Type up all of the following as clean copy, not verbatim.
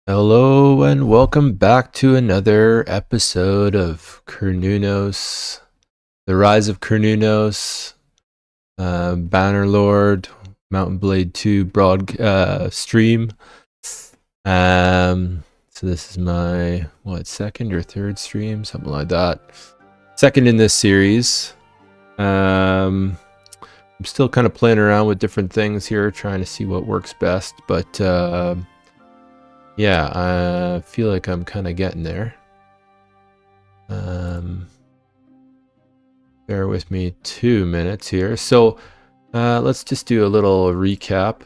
Hello and welcome back to another episode of Kernunnos, the Rise of Kernunnos, Bannerlord, Mountain Blade 2 broad stream. So this is my second or third stream, something like that. Second in this series. I'm still kind of playing around with different things here, trying to see what works best, but yeah, I feel like I'm kind of getting there. Bear with me 2 minutes here. So let's just do a little recap.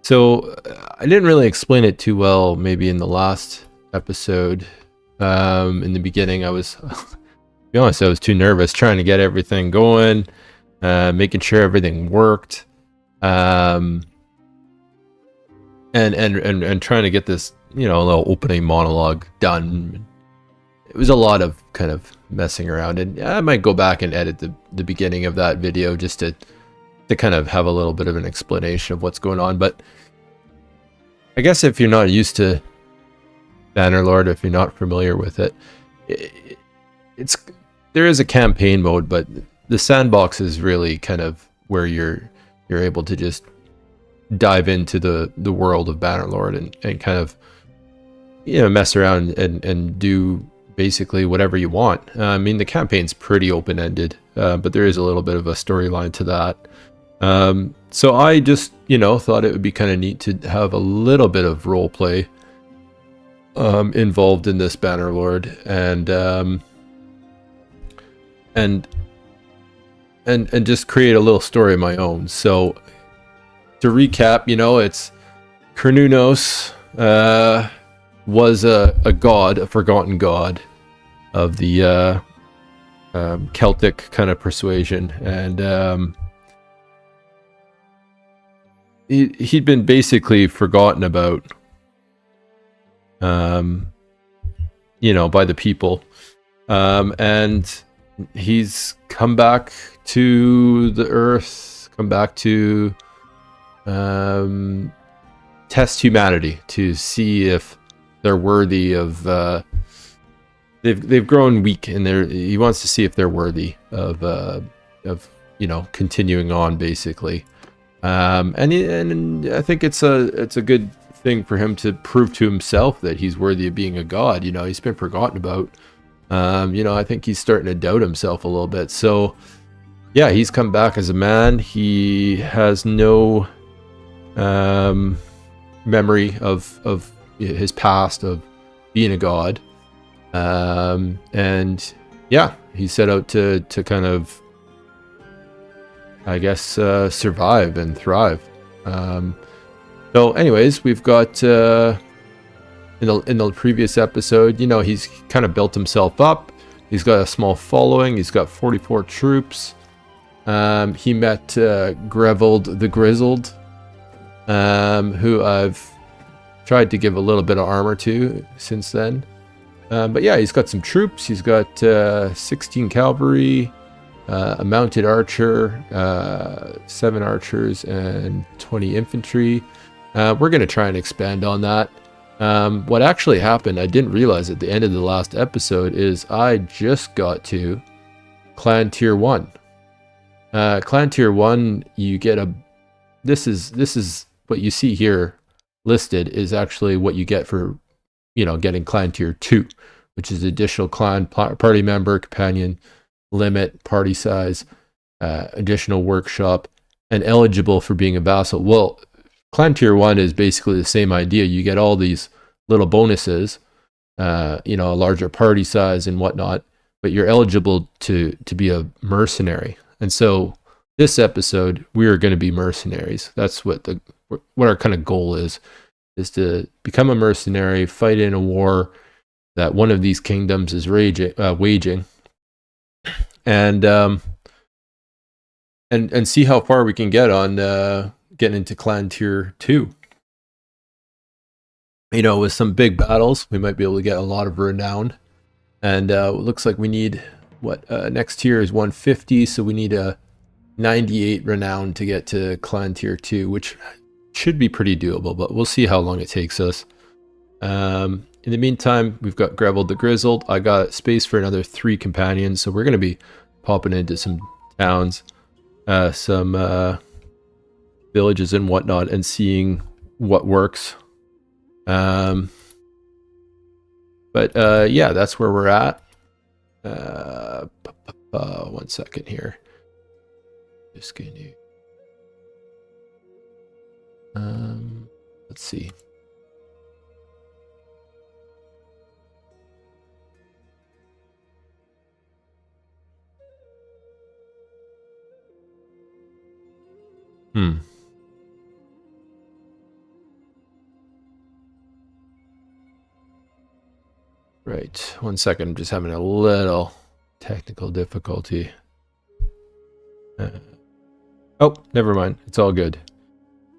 So I didn't really explain it too well maybe in the last episode. In the beginning, to be honest, I was too nervous trying to get everything going, making sure everything worked. And trying to get this, a little opening monologue done. It was a lot of kind of messing around, and I might go back and edit the beginning of that video just to kind of have a little bit of an explanation of what's going on. But I guess if you're not used to Bannerlord, if you're not familiar with it, there is a campaign mode, but the sandbox is really kind of where you're able to just dive into the world of Bannerlord and kind of mess around and do basically whatever you want. I mean, the campaign's pretty open-ended, but there is a little bit of a storyline to that. So I just thought it would be kind of neat to have a little bit of role play involved in this Bannerlord, and just create a little story of my own. So to recap, it's Kernunnos was a god, a forgotten god of the Celtic kind of persuasion, and he'd been basically forgotten about, by the people, and he's come back to the earth, come back to test humanity to see if they're worthy of they've grown weak, and he wants to see if they're worthy of continuing on, basically. And I think it's a good thing for him to prove to himself that he's worthy of being a god. He's been forgotten about. I think he's starting to doubt himself a little bit. So yeah, he's come back as a man. He has no memory of his past of being a god, and yeah, he set out to kind of, I guess, survive and thrive. So anyways, we've got in the previous episode, he's kind of built himself up. He's got a small following. He's got 44 troops. He met Grevald the Grizzled, who I've tried to give a little bit of armor to since then. But yeah, he's got some troops. He's got 16 cavalry, a mounted archer, 7 archers, and 20 infantry. We're going to try and expand on that. What actually happened, I didn't realize at the end of the last episode, is I just got to Clan Tier 1. Clan Tier 1, you get this is what you see here listed is actually what you get for, getting Clan Tier 2, which is additional clan party member, companion, limit, party size, additional workshop, and eligible for being a vassal. Well, Clan Tier 1 is basically the same idea. You get all these little bonuses, a larger party size and whatnot, but you're eligible to be a mercenary. And so this episode, we are going to be mercenaries. That's what our kind of goal is to become a mercenary, fight in a war that one of these kingdoms is waging, and see how far we can get on getting into Clan Tier 2. With some big battles, we might be able to get a lot of renown. And it looks like we need, next tier is 150, so we need a 98 renown to get to Clan Tier 2, which should be pretty doable, but we'll see how long it takes us. In the meantime, we've got Gravel the Grizzled. I got space for another 3 companions, so we're going to be popping into some towns, some villages and whatnot, and seeing what works. But yeah, that's where we're at. 1 second here. Just gonna let's see. Right, 1 second. I'm just having a little technical difficulty. Oh, never mind. It's all good.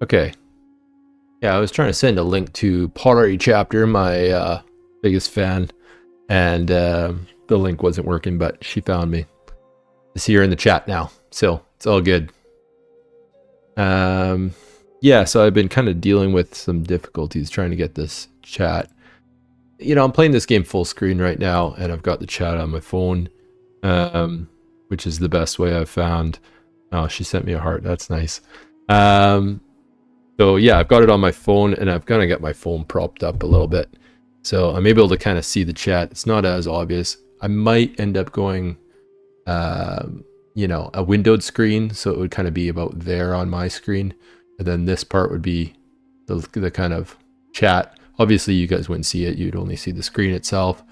Okay. Yeah, I was trying to send a link to Pottery Chapter, my biggest fan, and the link wasn't working, but she found me. I see her in the chat now, so it's all good. Yeah, so I've been kind of dealing with some difficulties trying to get this chat. You know, I'm playing this game full screen right now, and I've got the chat on my phone, which is the best way I've found. Oh, she sent me a heart. That's nice. So yeah, I've got it on my phone, and I've kind of got my phone propped up a little bit. So I'm able to kind of see the chat. It's not as obvious. I might end up going, you know, a windowed screen, so it would kind of be about there on my screen. And then this part would be the kind of chat. Obviously, you guys wouldn't see it. You'd only see the screen itself.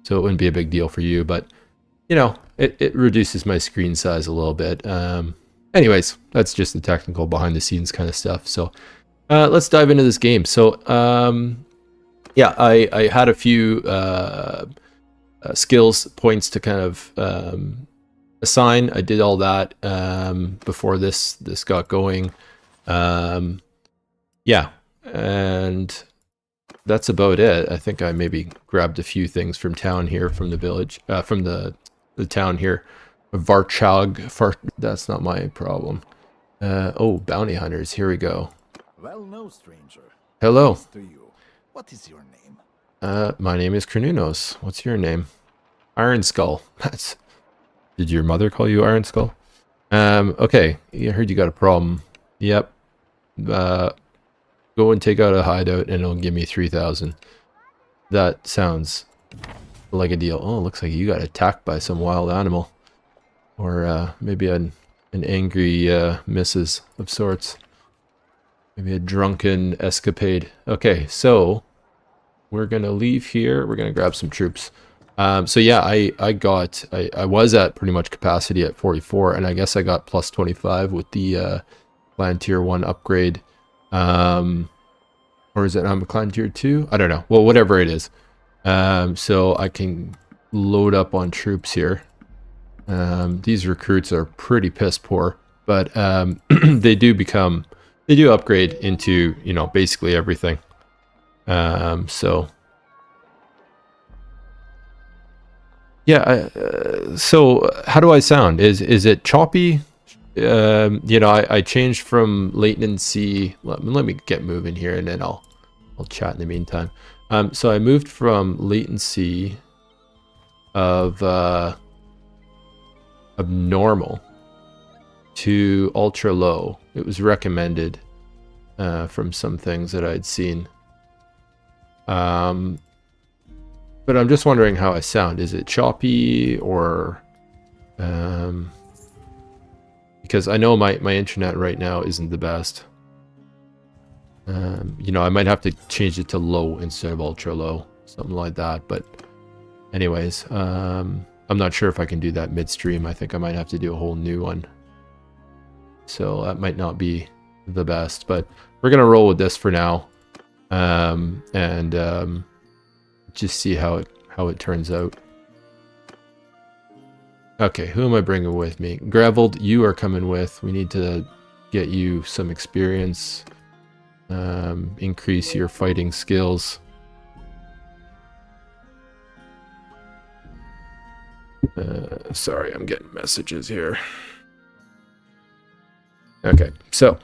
So it wouldn't be a big deal for you. But, you know, it reduces my screen size a little bit. Anyways, that's just the technical behind the scenes kind of stuff. So let's dive into this game. So, yeah, I had a few skills points to kind of assign. I did all that before this got going. Yeah, and that's about it. I think I maybe grabbed a few things from town here, from the village, from the town here. Varchag, that's not my problem. Oh, bounty hunters, here we go. Well, no, stranger. Hello. Peace to you. What is your name? My name is Kernunnos. What's your name? Iron Skull. Did your mother call you Iron Skull? Okay, I heard you got a problem. Yep. Go and take out a hideout and it'll give me 3,000. That sounds like a deal. Oh, looks like you got attacked by some wild animal. Or maybe an angry missus of sorts. Maybe a drunken escapade. Okay, so we're gonna leave here. We're gonna grab some troops. So yeah, I was at pretty much capacity at 44, and I guess I got plus 25 with the clan tier 1 upgrade. Or is it on clan tier 2? I don't know. Well, whatever it is. So I can load up on troops here. These recruits are pretty piss poor, but they do upgrade into, you know, basically everything. So yeah, so how do I sound? Is it choppy? You know, I changed from latency. Let me get moving here, and then I'll chat in the meantime. So I moved from latency of normal to ultra low. It was recommended from some things that I'd seen. But I'm just wondering how I sound. Is it choppy or because I know my internet right now isn't the best. You know, I might have to change it to low instead of ultra low, something like that. But anyways, I'm not sure if I can do that midstream. I think I might have to do a whole new one. So that might not be the best, but we're gonna roll with this for now, and just see how it turns out. Okay, who am I bringing with me? Graveled, you are coming with. We need to get you some experience, increase your fighting skills. Sorry, I'm getting messages here. Okay, so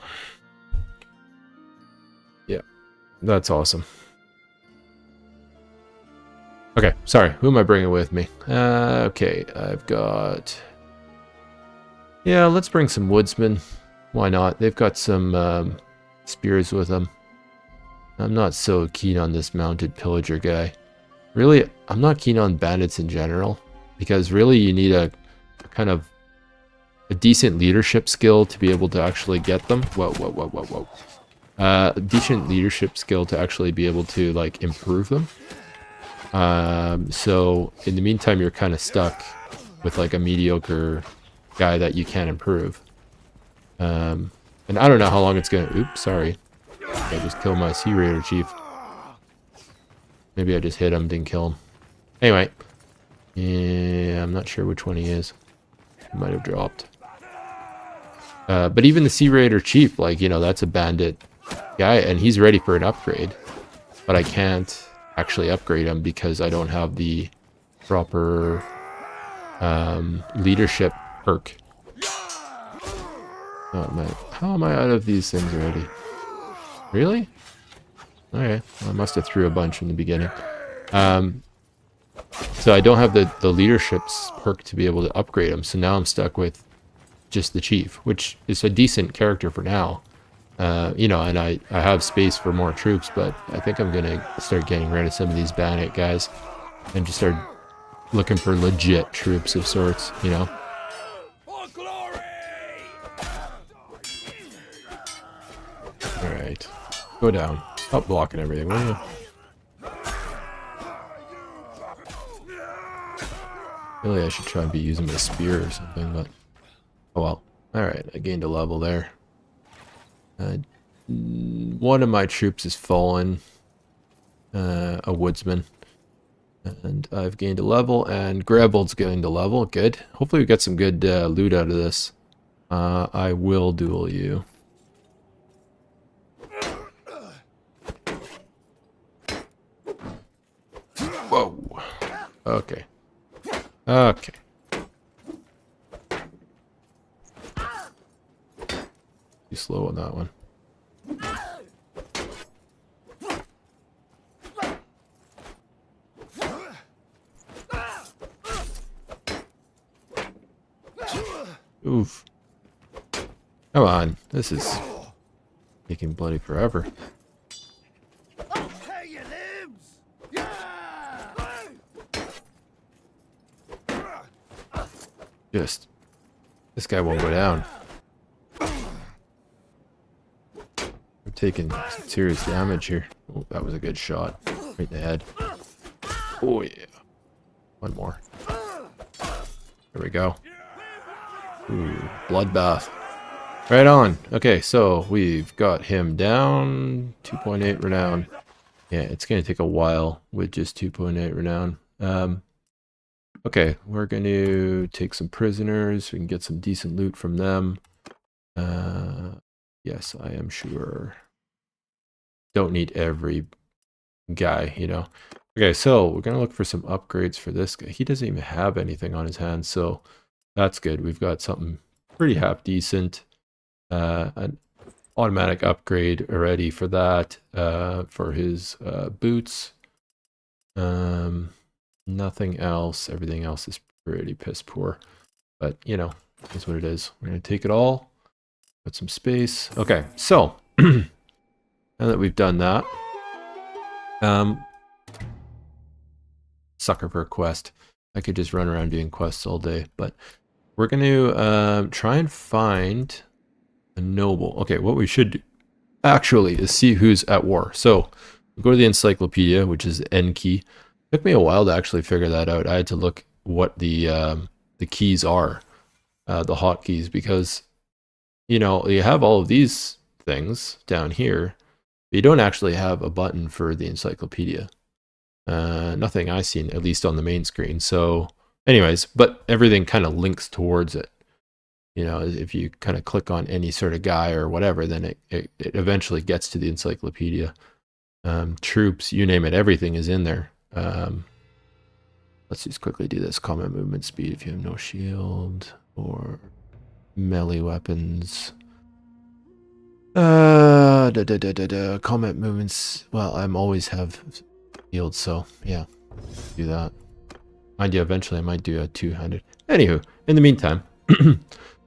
That's awesome. Okay, sorry. Who am I bringing with me? Okay, I've got... Yeah, let's bring some woodsmen. Why not? They've got some spears with them. I'm not so keen on this mounted pillager guy. Really, I'm not keen on bandits in general. Because really you need a kind of a decent leadership skill to be able to actually get them. Whoa, whoa, whoa, whoa, whoa. A decent leadership skill to actually be able to, like, improve them. So in the meantime, you're kind of stuck with, like, a mediocre guy that you can't improve. And I don't know how long it's gonna... Oops, sorry. I just killed my Sea Raider chief. Maybe I just hit him, didn't kill him. Anyway. Yeah, I'm not sure which one he is. He might have dropped. But even the Sea Raider chief, like, you know, that's a bandit guy, and he's ready for an upgrade. But I can't actually upgrade him because I don't have the proper leadership perk. Oh man, how am I out of these things already? Really? Okay, well, I must have threw a bunch in the beginning. So I don't have the leadership's perk to be able to upgrade him, so now I'm stuck with just the chief, which is a decent character for now. You know, and I have space for more troops, but I think I'm gonna start getting rid of some of these bandit guys and just start looking for legit troops of sorts, you know. Alright. Go down. Stop blocking everything, will you? Really, I should try and be using my spear or something, but... Oh well. Alright, I gained a level there. One of my troops has fallen. A woodsman. And I've gained a level, and Grebold's gained a level. Good. Hopefully we get some good loot out of this. I will duel you. Whoa. Okay. Okay. Too slow on that one. Oof. Come on. This is taking bloody forever. Just, this guy won't go down. I'm taking serious damage here. Oh, that was a good shot. Right in the head. Oh yeah. One more. There we go. Ooh, bloodbath. Right on. Okay, so we've got him down. 2.8 renown. Yeah, it's going to take a while with just 2.8 renown. Okay, we're going to take some prisoners. We can get some decent loot from them. Yes, I am sure. Don't need every guy, you know. Okay, so we're going to look for some upgrades for this guy. He doesn't even have anything on his hands, so that's good. We've got something pretty half decent. An automatic upgrade already for that, for his boots. Nothing else. Everything else is pretty piss poor. But, you know, that's what it is. We're going to take it all. Put some space. Okay, so, now that we've done that, sucker for a quest. I could just run around doing quests all day, but we're going to try and find a noble. Okay, what we should do actually is see who's at war. So, go to the encyclopedia, which is the N key. Took me a while to actually figure that out. I had to look what the keys are, the hotkeys, because you know you have all of these things down here, but you don't actually have a button for the encyclopedia. Nothing I've seen, at least on the main screen. So, anyways, but everything kind of links towards it. You know, if you kind of click on any sort of guy or whatever, then it eventually gets to the encyclopedia. Troops, you name it, everything is in there. Let's just quickly do this. Combat movement speed if you have no shield or melee weapons. Combat movements. Well, I'm always have fields, so yeah, do that. Mind you, eventually I might do a two-handed. Anywho, in the meantime,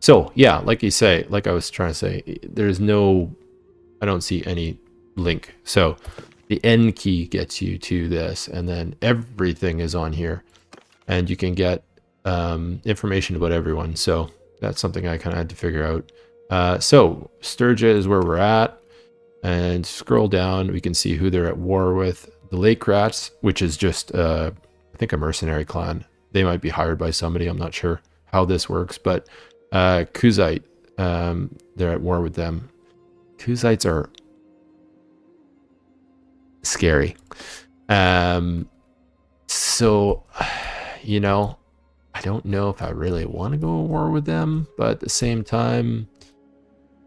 so yeah, like you say, like I was trying to say, there's no, I don't see any link. So the N key gets you to this, and then everything is on here, and you can get information about everyone. So that's something I kind of had to figure out. So Sturgia is where we're at, and scroll down, we can see who they're at war with. The Lake Rats, which is just I think a mercenary clan. They might be hired by somebody. I'm not sure how this works, but Kuzite, they're at war with them. Kuzites are scary. So, you know, I don't know if I really want to go to war with them, but at the same time,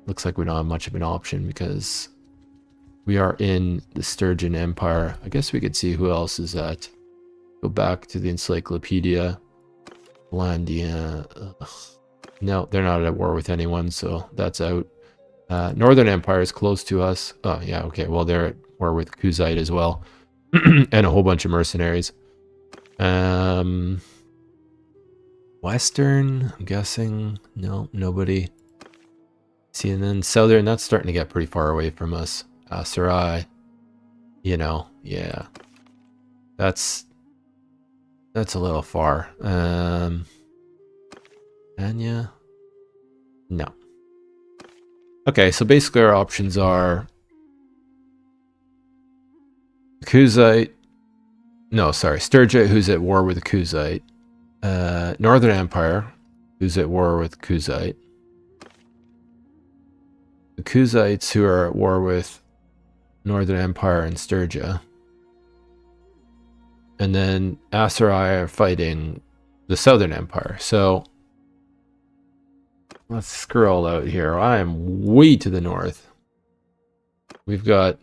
looks like we don't have much of an option because we are in the Sturgeon Empire. I guess we could see who else is at. Go back to the encyclopedia. Landia. No, they're not at war with anyone, so that's out. Northern Empire is close to us. Oh, yeah, okay. Well, they're at war with Kuzite as well. And a whole bunch of mercenaries. Western, I'm guessing. No, nobody. See, and then Southern, that's starting to get pretty far away from us. Sarai, you know, yeah. That's a little far. Anya? No. Okay, so basically our options are Kuzite. No, sorry, Sturgia, who's at war with the Kuzite. Northern Empire, who's at war with Kuzite. The Kuzites, who are at war with Northern Empire and Sturgia. And then Asarai are fighting the Southern Empire. So let's scroll out here. I am way to the north. We've got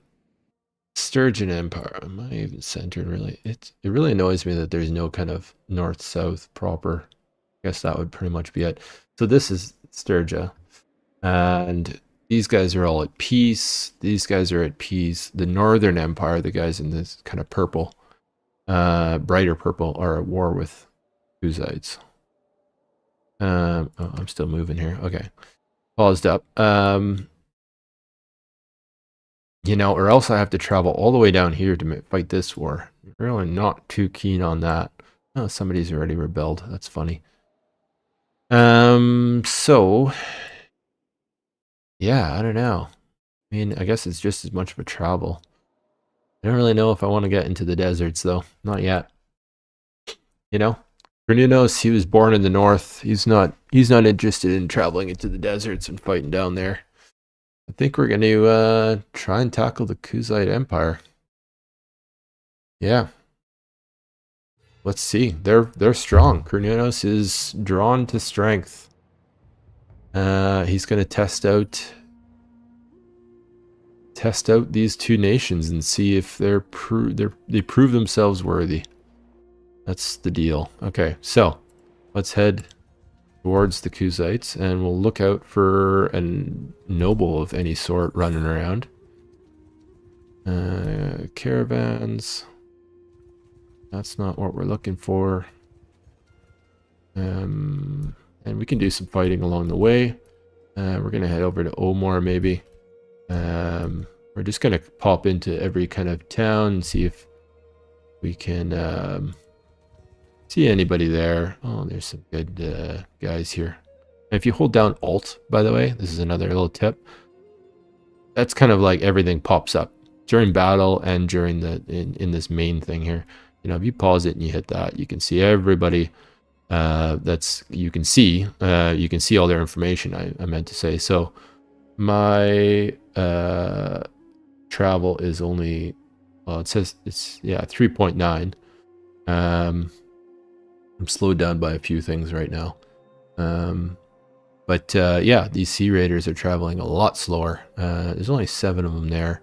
Sturgeon Empire. Am I even centered really? It really annoys me that there's no kind of north-south proper. I guess that would pretty much be it. So this is Sturgia. And these guys are all at peace. These guys are at peace. The Northern Empire, the guys in this kind of purple, brighter purple, are at war with Kuzites. Oh, I'm still moving here. Okay. Paused up. You know, or else I have to travel all the way down here to fight this war. Really not too keen on that. Oh, somebody's already rebelled. That's funny. So yeah, I don't know. I mean, I guess it's just as much of a travel. I don't really know if I want to get into the deserts, though. Not yet. You know? Kernunnos, he was born in the north. He's not interested in traveling into the deserts and fighting down there. I think we're going to try and tackle the Kuzite Empire. Yeah. Let's see. They're strong. Kernunnos is drawn to strength. He's going to test out these two nations and see if they prove themselves worthy. That's the deal. Okay, so let's head towards the Kuzites, and we'll look out for a noble of any sort running around. Caravans. That's not what we're looking for. And we can do some fighting along the way. We're going to head over to Omor, maybe. We're just going to pop into every kind of town and see if we can see anybody there. Oh, there's some good guys here. And if you hold down Alt, by the way, this is another little tip. That's kind of like everything pops up during battle and during the in this main thing here. You know, if you pause it and you hit that, you can see everybody. You can see all their information. I meant to say. So my travel is only, well, it says it's 3.9. I'm slowed down by a few things right now. But yeah, these Sea Raiders are traveling a lot slower. There's only 7 of them there.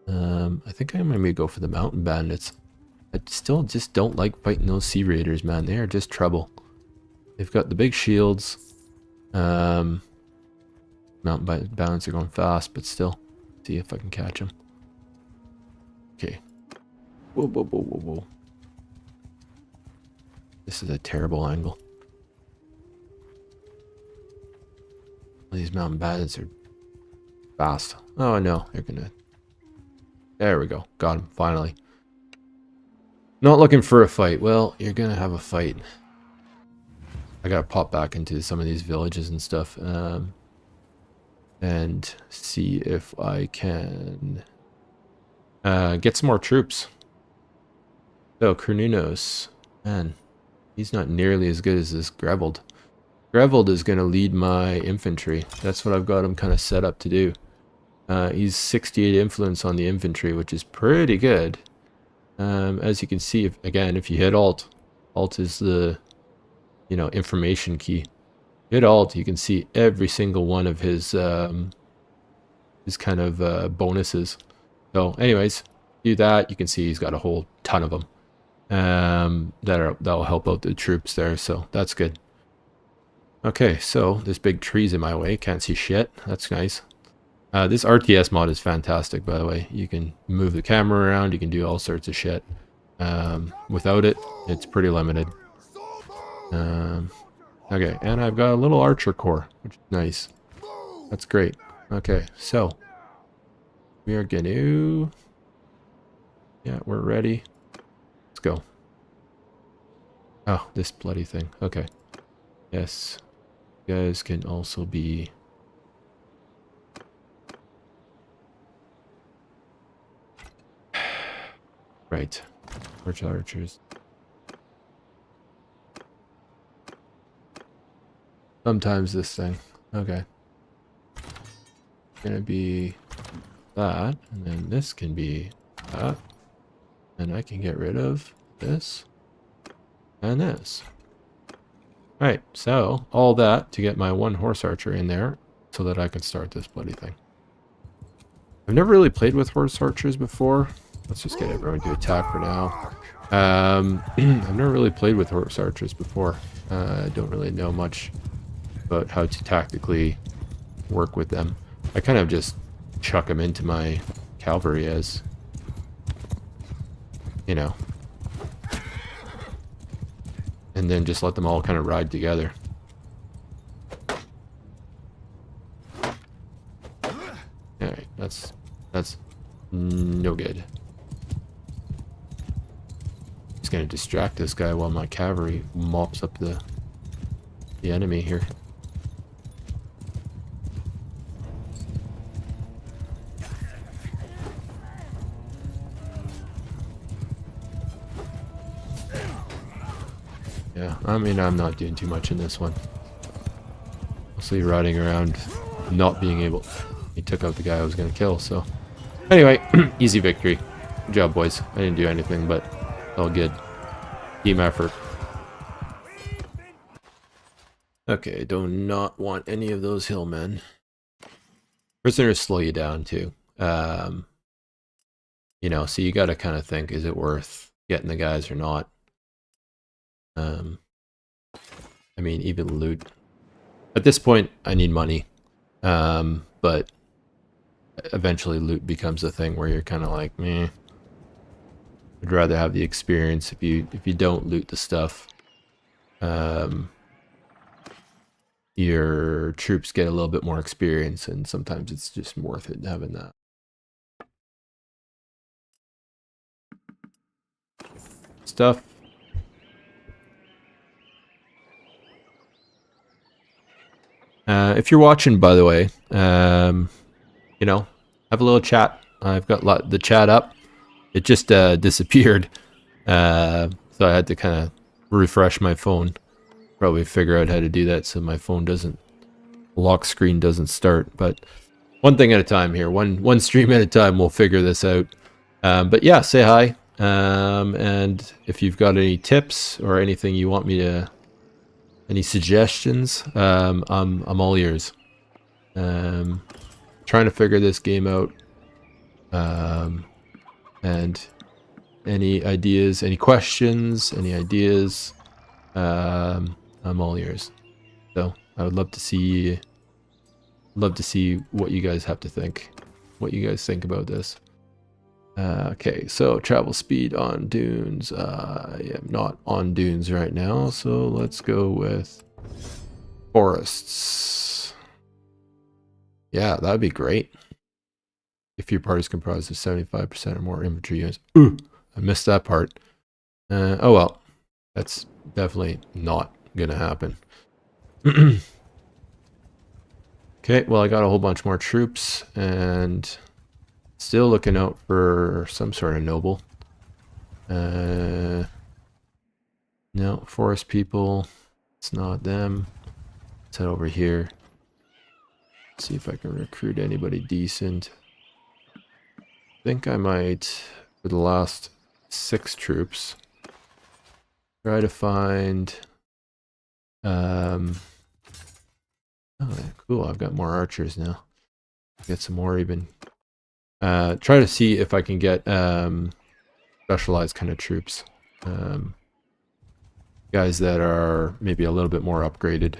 I think I'm gonna go for the Mountain Bandits. I still just don't like fighting those Sea Raiders, man. They are just trouble. They've got the big shields. Mountain balance are going fast, but still. See if I can catch him. Okay. Whoa, whoa, whoa, whoa, whoa. This is a terrible angle. These mountain bandits are fast. Oh no, they're gonna... There we go. Got him, finally. Not looking for a fight. Well, you're gonna have a fight. I gotta pop back into some of these villages and stuff. And see if I can get some more troops. So, Kernunnos. Man, he's not nearly as good as this Greveld. Greveld is going to lead my infantry. That's what I've got him kind of set up to do. He's 68 influence on the infantry, which is pretty good. As you can see, if you hit Alt, Alt is the, information key. Hit Alt, you can see every single one of his kind of bonuses. So, anyways, do that. You can see he's got a whole ton of them that'll help out the troops there. So that's good. Okay, so this big tree's in my way. Can't see shit. That's nice. This RTS mod is fantastic, by the way. You can move the camera around. You can do all sorts of shit. Without it, it's pretty limited. Okay, and I've got a little archer corps, which is nice. That's great. Okay, so we are going to... Yeah, we're ready. Let's go. Oh, this bloody thing. Okay. Yes. You guys can also be... Right. Arch archers. Sometimes this thing. Okay. Gonna be that, and then this can be that. And I can get rid of this and this. Alright, so all that to get my one horse archer in there so that I can start this bloody thing. I've never really played with horse archers before. Let's just get everyone to attack for now. I've never really played with horse archers before. I don't really know much about how to tactically work with them. I kind of just chuck them into my cavalry as, and then just let them all kind of ride together. Alright, that's no good. Just gonna distract this guy while my cavalry mops up the enemy here. Yeah, I mean, I'm not doing too much in this one. Mostly riding around, not being able... He took out the guy I was going to kill, so... Anyway, easy victory. Good job, boys. I didn't do anything, but all good. Team effort. Okay, do not want any of those hillmen. Prisoners slow you down, too. So you got to kind of think, is it worth getting the guys or not? I mean, even loot. At this point, I need money. But eventually loot becomes a thing where you're kind of like, meh. I'd rather have the experience. If you don't loot the stuff, your troops get a little bit more experience, and sometimes it's just worth it having that. Stuff. If you're watching, by the way, have a little chat. I've got the chat up. It just disappeared, so I had to kind of refresh my phone. Probably figure out how to do that so my phone lock screen doesn't start. But one thing at a time here, one stream at a time. We'll figure this out. But yeah, say hi. And if you've got any tips or anything you want me to. Any suggestions? I'm all ears. Trying to figure this game out. And any ideas, any questions, any ideas, I'm all ears. So I would love to see love to see what you guys have to think. What you guys think about this. Okay, so travel speed on dunes. I am not on dunes right now, so let's go with forests. Yeah, that'd be great. If your party is comprised of 75% or more infantry units. Ooh, I missed that part. Oh well, that's definitely not gonna happen. Okay, well I got a whole bunch more troops and still looking out for some sort of noble. No, forest people. It's not them. Let's head over here. See if I can recruit anybody decent. I think I might, for the last 6 troops, try to find... Oh, cool, I've got more archers now. Get some more even. Try to see if I can get specialized kind of troops. Guys that are maybe a little bit more upgraded.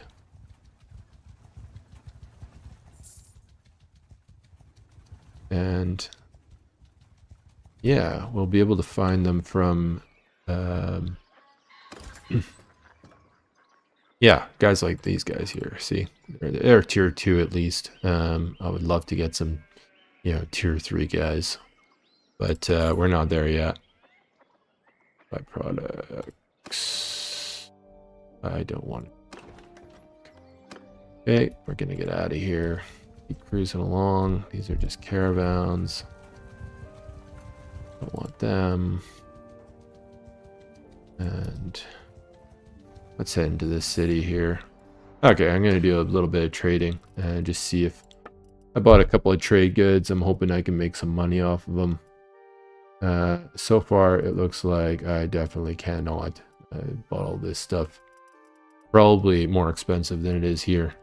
And yeah, we'll be able to find them from yeah, guys like these guys here. See, they're tier 2 at least. I would love to get some, you know, tier 3 guys, but we're not there yet. Byproducts. I don't want it. Okay, we're gonna get out of here. Keep cruising along. These are just caravans. Don't want them. And let's head into this city here. Okay, I'm gonna do a little bit of trading and just see if I bought a couple of trade goods. I'm hoping I can make some money off of them. So far, it looks like I definitely cannot. I bought all this stuff. Probably more expensive than it is here.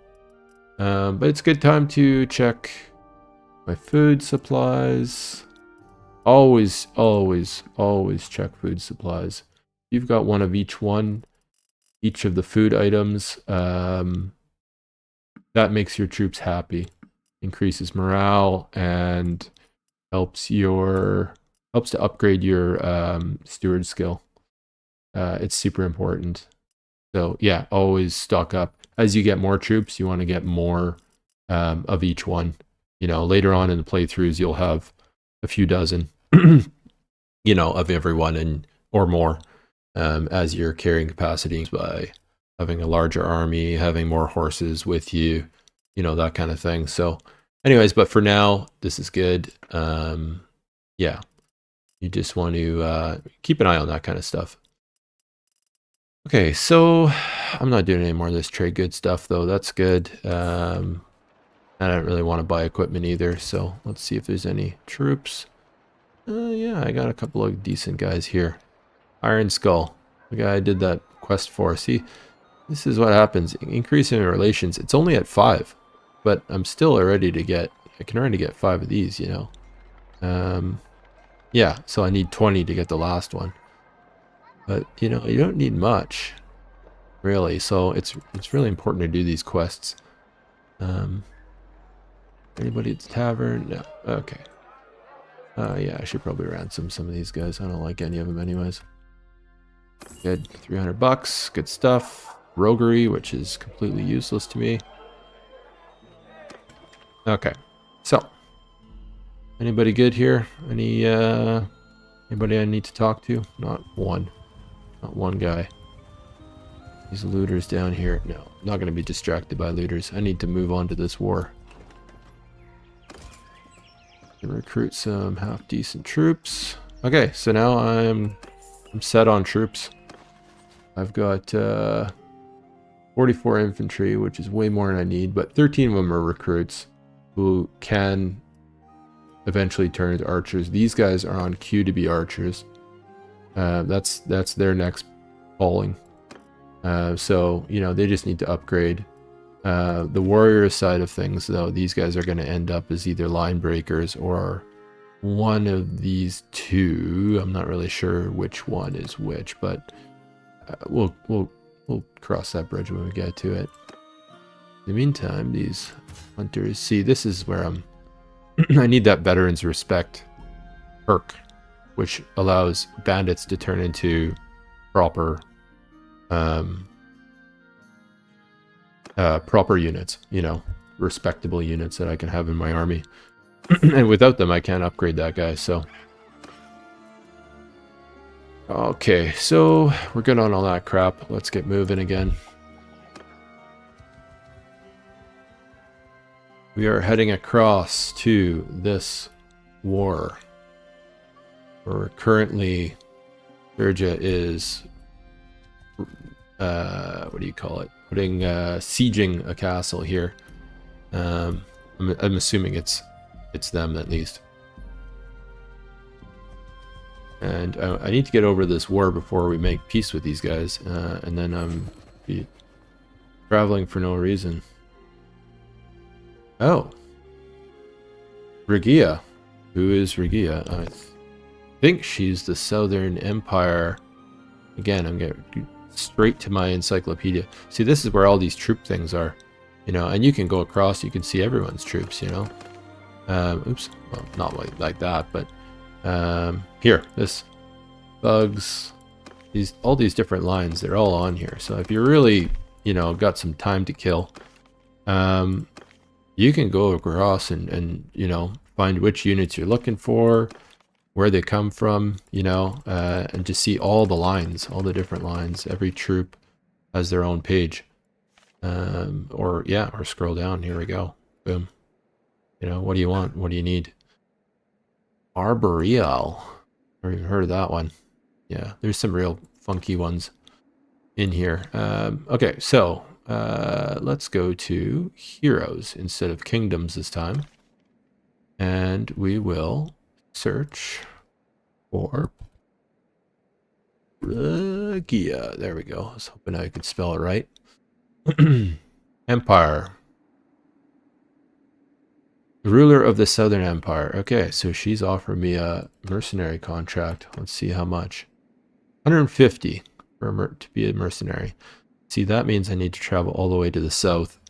But it's a good time to check my food supplies. Always, always, always check food supplies. You've got one of each one. Each of the food items, that makes your troops happy, increases morale, and helps to upgrade your steward skill. It's super important. So yeah, always stock up. As you get more troops, you want to get more of each one. You know, later on in the playthroughs, you'll have a few dozen, you know, of everyone and or more. As your carrying capacity by having a larger army, having more horses with you, you know, that kind of thing. So anyways, but for now, this is good. Yeah, you just want to keep an eye on that kind of stuff. Okay, so I'm not doing any more of this trade good stuff, though. That's good. I don't really want to buy equipment either, so let's see if there's any troops. Yeah, I got a couple of decent guys here. Iron Skull, the guy I did that quest for. See, this is what happens. Increasing relations, it's only at 5, but I'm still ready to get, I can already get 5 of these, you know. Yeah, so I need 20 to get the last one. But, you know, you don't need much, really. So it's really important to do these quests. Anybody at the tavern? No. Okay. Yeah, I should probably ransom some of these guys. I don't like any of them anyways. Good, 300 bucks, good stuff. Roguery, which is completely useless to me. Okay, so anybody good here? Anybody I need to talk to? Not one guy. These looters down here. No, I'm not going to be distracted by looters. I need to move on to this war. Can recruit some half decent troops. Okay, so now I'm set on troops. I've got 44 infantry, which is way more than I need, but 13 of them are recruits who can eventually turn into archers. These guys are on queue to be archers. That's their next calling. So, you know, they just need to upgrade. The warrior side of things, though, these guys are going to end up as either line breakers or one of these two. I'm not really sure which one is which, but we'll cross that bridge when we get to it. In the meantime, these hunters... See, this is where I'm... I need that Veterans Respect perk, which allows bandits to turn into proper... proper units, you know, respectable units that I can have in my army. And without them, I can't upgrade that guy, so... Okay, so we're good on all that crap. Let's get moving again. We are heading across to this war. Where currently, Georgia is... what do you call it? Putting sieging a castle here. I'm assuming it's them at least. And I need to get over this war before we make peace with these guys, and then I'm be traveling for no reason. Oh, Regia. Who is Regia? I think she's the Southern Empire. Again, I'm getting straight to my encyclopedia. See, this is where all these troop things are, you know, and you can go across, you can see everyone's troops, you know. Oops, well, not like that, but here, this thugs, all these different lines, they're all on here. So if you're really, you know, got some time to kill, you can go across and you know, find which units you're looking for, where they come from, you know, and just see all the lines, all the different lines. Every troop has their own page. Or scroll down. Here we go. Boom. You know, what do you want? What do you need? Arboreal. Never even heard of that one. Yeah, there's some real funky ones in here. Okay, so let's go to heroes instead of kingdoms this time. And we will search for Regia. There we go. I was hoping I could spell it right. Empire. Ruler of the Southern Empire. Okay, so she's offered me a mercenary contract. Let's see how much. 150 for to be a mercenary. See, that means I need to travel all the way to the south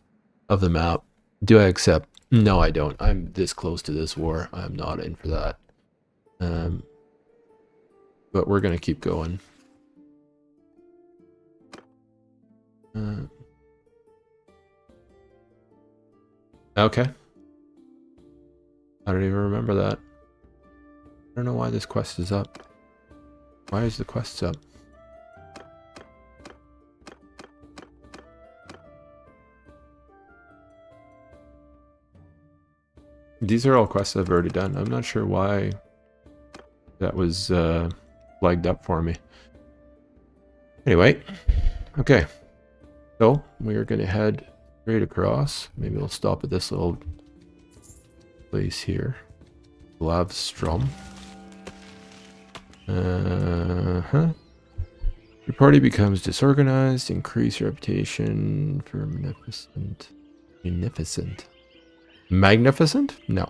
of the map. Do I accept? No, I don't. I'm this close to this war. I'm not in for that. But we're going to keep going. Okay. I don't even remember that. I don't know why this quest is up. Why is the quest up? These are all quests I've already done. I'm not sure why that was flagged up for me. Anyway, okay. So we are going to head straight across. Maybe we'll stop at this little place here. Glavstrom. Your party becomes disorganized. Increase your reputation for magnificent? No.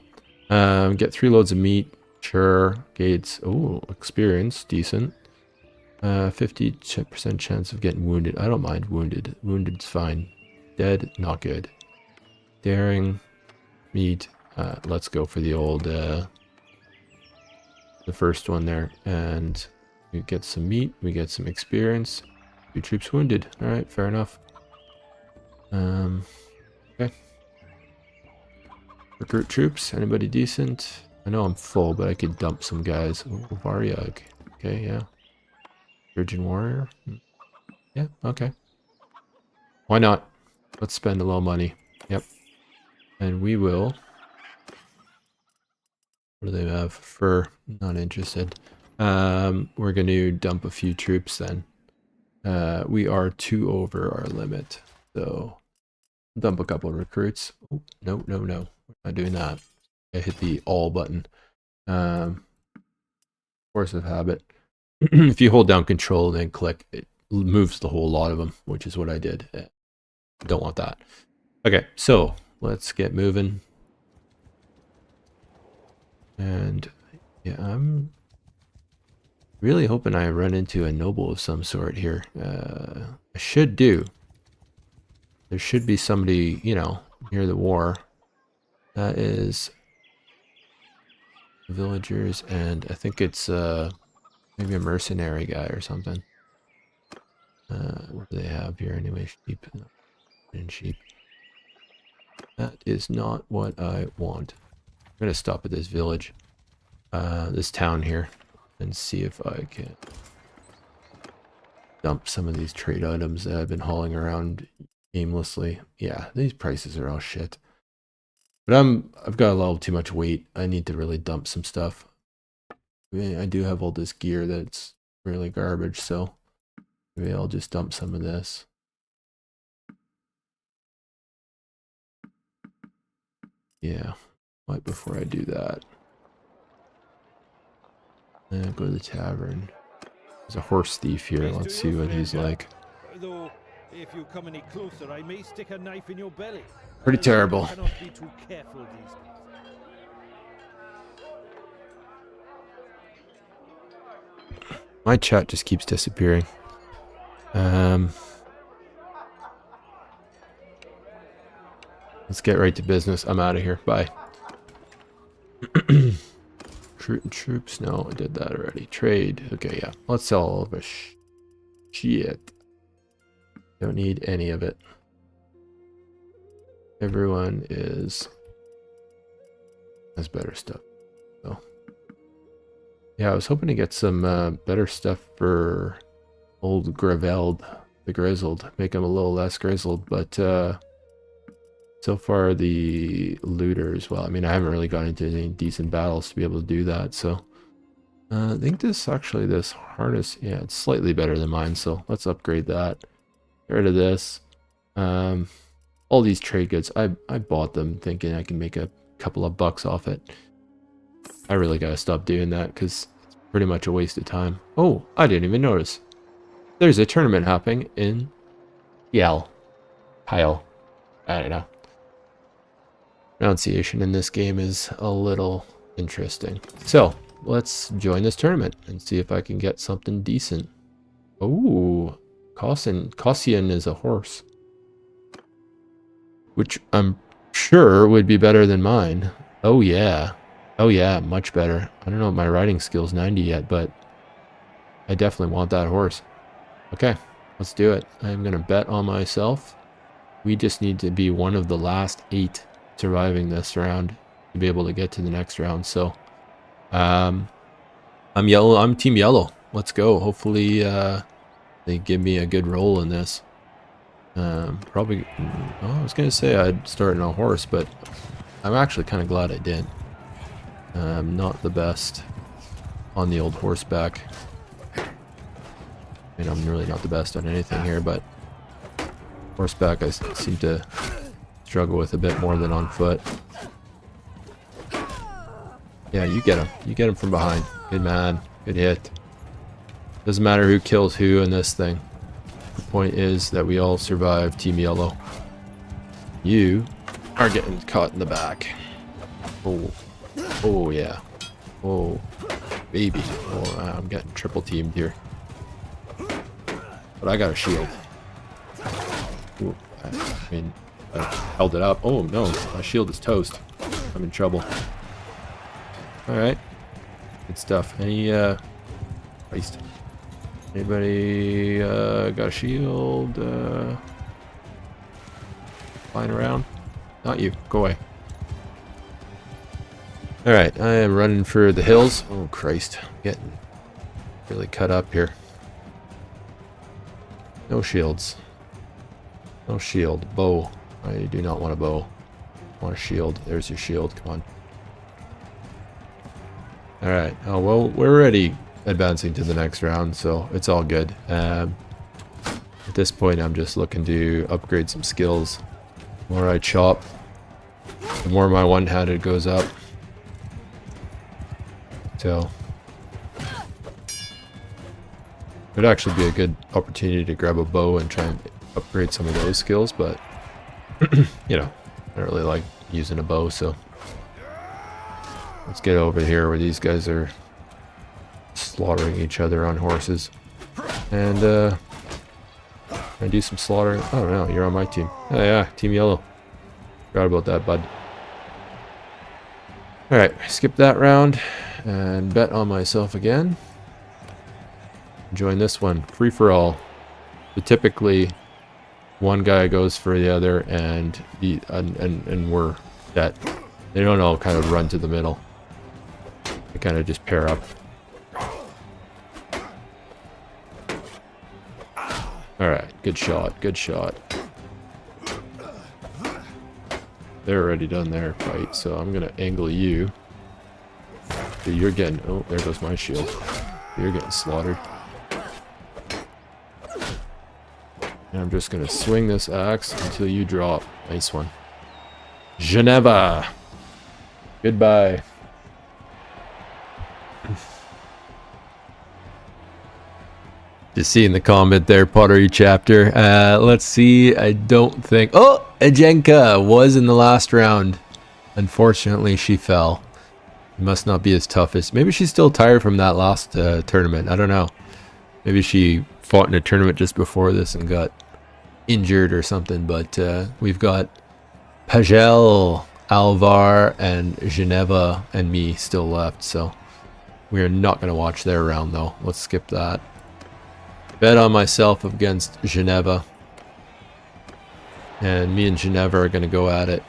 Get 3 loads of meat. Sure. Gates. Oh, experience. Decent. 50% chance of getting wounded. I don't mind wounded. Wounded's fine. Dead, not good. Daring. Meat. Let's go for the old, the first one there. And we get some meat. We get some experience. 2 troops wounded. Alright, fair enough. Okay. Recruit troops. Anybody decent? I know I'm full, but I could dump some guys. Oh, Varyag. Okay, yeah. Virgin Warrior? Yeah, okay. Why not? Let's spend a little money. Yep. And we will... What do they have? Fur. Not interested. We're going to dump a few troops then. We are 2 over our limit. So, dump a couple of recruits. Oh, no. We're not doing that. I hit the all button. Force of habit. If you hold down control and then click, it moves the whole lot of them, which is what I did. Don't want that. Okay, so let's get moving. And yeah, I'm really hoping I run into a noble of some sort here. I should do. there should be somebody, you know, near the war. That is villagers, and I think it's maybe a mercenary guy or something. What do they have here anyway? Sheep and sheep. That is not what I want. I'm gonna stop at this village, this town here, and see if I can dump some of these trade items that I've been hauling around aimlessly. Yeah, these prices are all shit. But I've got a little too much weight. I need to really dump some stuff. I mean, I do have all this gear that's really garbage, so maybe I'll just dump some of this. Yeah, right before I do that. And go to the tavern. There's a horse thief here. Let's see what he's like. Though, if you come any closer, I may stick a knife in your belly. Pretty terrible. Cannot be too careful these days. My chat just keeps disappearing. Let's get right to business. I'm out of here. Bye. Troops. No, I did that already. Trade. Okay, yeah. Let's sell all of our shit. Don't need any of it. Everyone has better stuff. So, yeah, I was hoping to get some better stuff for old Graveld, the Grizzled. Make him a little less grizzled, but so far the looters, well, I mean, I haven't really gotten into any decent battles to be able to do that, so I think this harness, yeah, it's slightly better than mine, so let's upgrade that. Get rid of this. All these trade goods, I bought them thinking I can make a couple of bucks off it. I really gotta stop doing that because it's pretty much a waste of time. Oh, I didn't even notice. There's a tournament happening in Kyle. I don't know. Pronunciation in this game is a little interesting. So, let's join this tournament and see if I can get something decent. Oh, Kossian is a horse. Which I'm sure would be better than mine. Oh yeah. Oh yeah, much better. I don't know if my riding skill's 90 yet, but I definitely want that horse. Okay, let's do it. I'm gonna bet on myself. We just need to be one of the last 8 surviving this round to be able to get to the next round. So I'm yellow. I'm team yellow. Let's go. Hopefully they give me a good roll in this. Probably, oh, I was gonna say I'd start on a horse, but I'm actually kind of glad I did. Not the best on the old horseback. I mean, I'm really not the best on anything here, but horseback I seem to struggle with a bit more than on foot. Yeah, you get him. You get him from behind. Good man. Good hit. Doesn't matter who kills who in this thing. The point is that we all survive Team Yellow. You are getting caught in the back. Oh. Oh, yeah. Oh, baby. Oh, I'm getting triple teamed here. But I got a shield. Ooh, I mean, I held it up. Oh, no. My shield is toast. I'm in trouble. Alright. Good stuff. Any, Christ. Anybody, got a shield, flying around? Not you. Go away. Alright, I am running for the hills. Oh, Christ. I'm getting really cut up here. No shields. No shield. Bow. I do not want a bow. I want a shield. There's your shield. Come on. Alright. Oh, well, we're already advancing to the next round, so it's all good. At this point, I'm just looking to upgrade some skills. The more I chop, the more my one-handed goes up. So, it'd actually be a good opportunity to grab a bow and try and upgrade some of those skills, but, you know, I don't really like using a bow, so let's get over here where these guys are slaughtering each other on horses. And, Can I do some slaughtering? Oh no, you're on my team. Oh yeah, Team Yellow. Forgot about that, bud. Alright, skip that round and bet on myself again. Join this one. Free for all. So typically one guy goes for the other and we're set. They don't all kind of run to the middle. They kind of just pair up. Alright, good shot, good shot. They're already done their fight, so I'm gonna angle you. So you're getting, oh, there goes my shield. You're getting slaughtered. And I'm just gonna swing this axe until you drop. Nice one. Geneva! Goodbye. Just seeing the comment there, pottery chapter. Let's see, I don't think... Oh! Ajenka was in the last round. Unfortunately, she fell. Must not be as tough as... Maybe she's still tired from that last tournament. I don't know. Maybe she fought in a tournament just before this and got injured or something. But we've got Pagel, Alvar, and Geneva and me still left. So we are not going to watch their round, though. Let's skip that. Bet on myself against Geneva. And me and Geneva are going to go at it.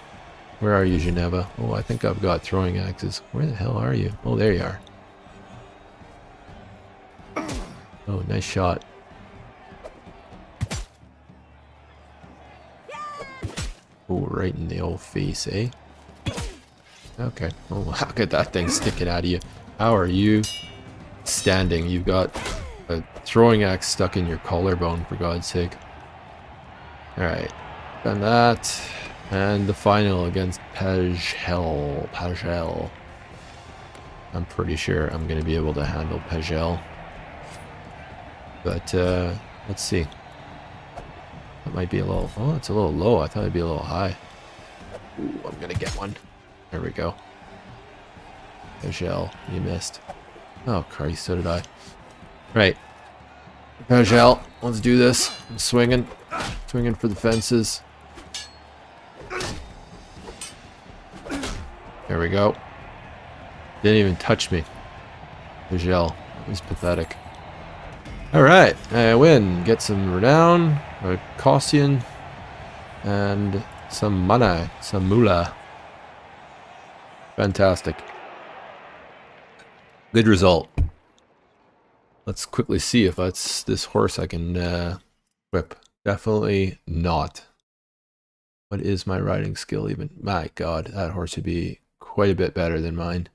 Where are you, Geneva? Oh, I think I've got throwing axes. Where the hell are you? Oh, there you are. Oh, nice shot. Oh, right in the old face, eh? Okay. Oh, look at that thing sticking out of you. How are you standing? You've got a throwing axe stuck in your collarbone, for God's sake. Alright. Done that. And the final against Pagel. Pagel. I'm pretty sure I'm going to be able to handle Pagel. But, let's see. That might be a little... Oh, it's a little low. I thought it'd be a little high. Ooh, I'm going to get one. There we go. Pagel, you missed. Oh, Christ, so did I. Right. Pagel, let's do this. I'm swinging. Swinging for the fences. There we go. Didn't even touch me. Pagel. It was pathetic. Alright, I win. Get some renown, a Caussian, and some mana, some moolah. Fantastic. Good result. Let's quickly see if that's this horse I can whip. Definitely not. What is my riding skill even? My God, that horse would be quite a bit better than mine.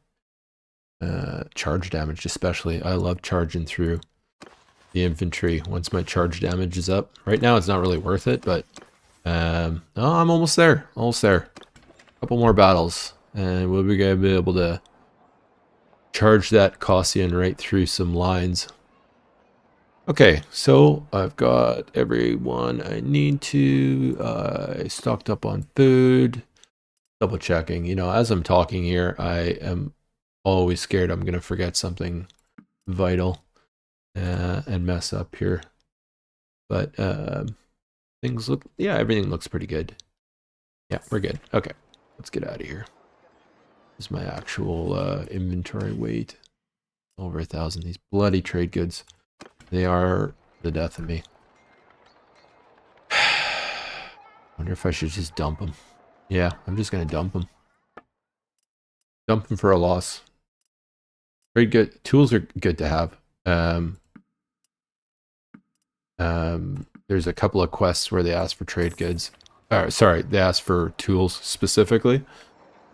Charge damage especially. I love charging through the infantry once my charge damage is up. Right now it's not really worth it, but oh, I'm almost there. Almost there. A couple more battles and we'll be gonna be able to charge that Caussian right through some lines. Okay, so I've got everyone I need to. I stocked up on food. Double checking. You know, as I'm talking here, I am always scared I'm going to forget something vital and mess up here. But things look, yeah, everything looks pretty good. Yeah, we're good. Okay, let's get out of here. This is my actual inventory weight. Over 1,000. These bloody trade goods. They are the death of me. Wonder if I should just dump them. Yeah, I'm just going to dump them. Dump them for a loss. Very good. Tools are good to have. There's a couple of quests where they ask for trade goods. Sorry, they ask for tools specifically.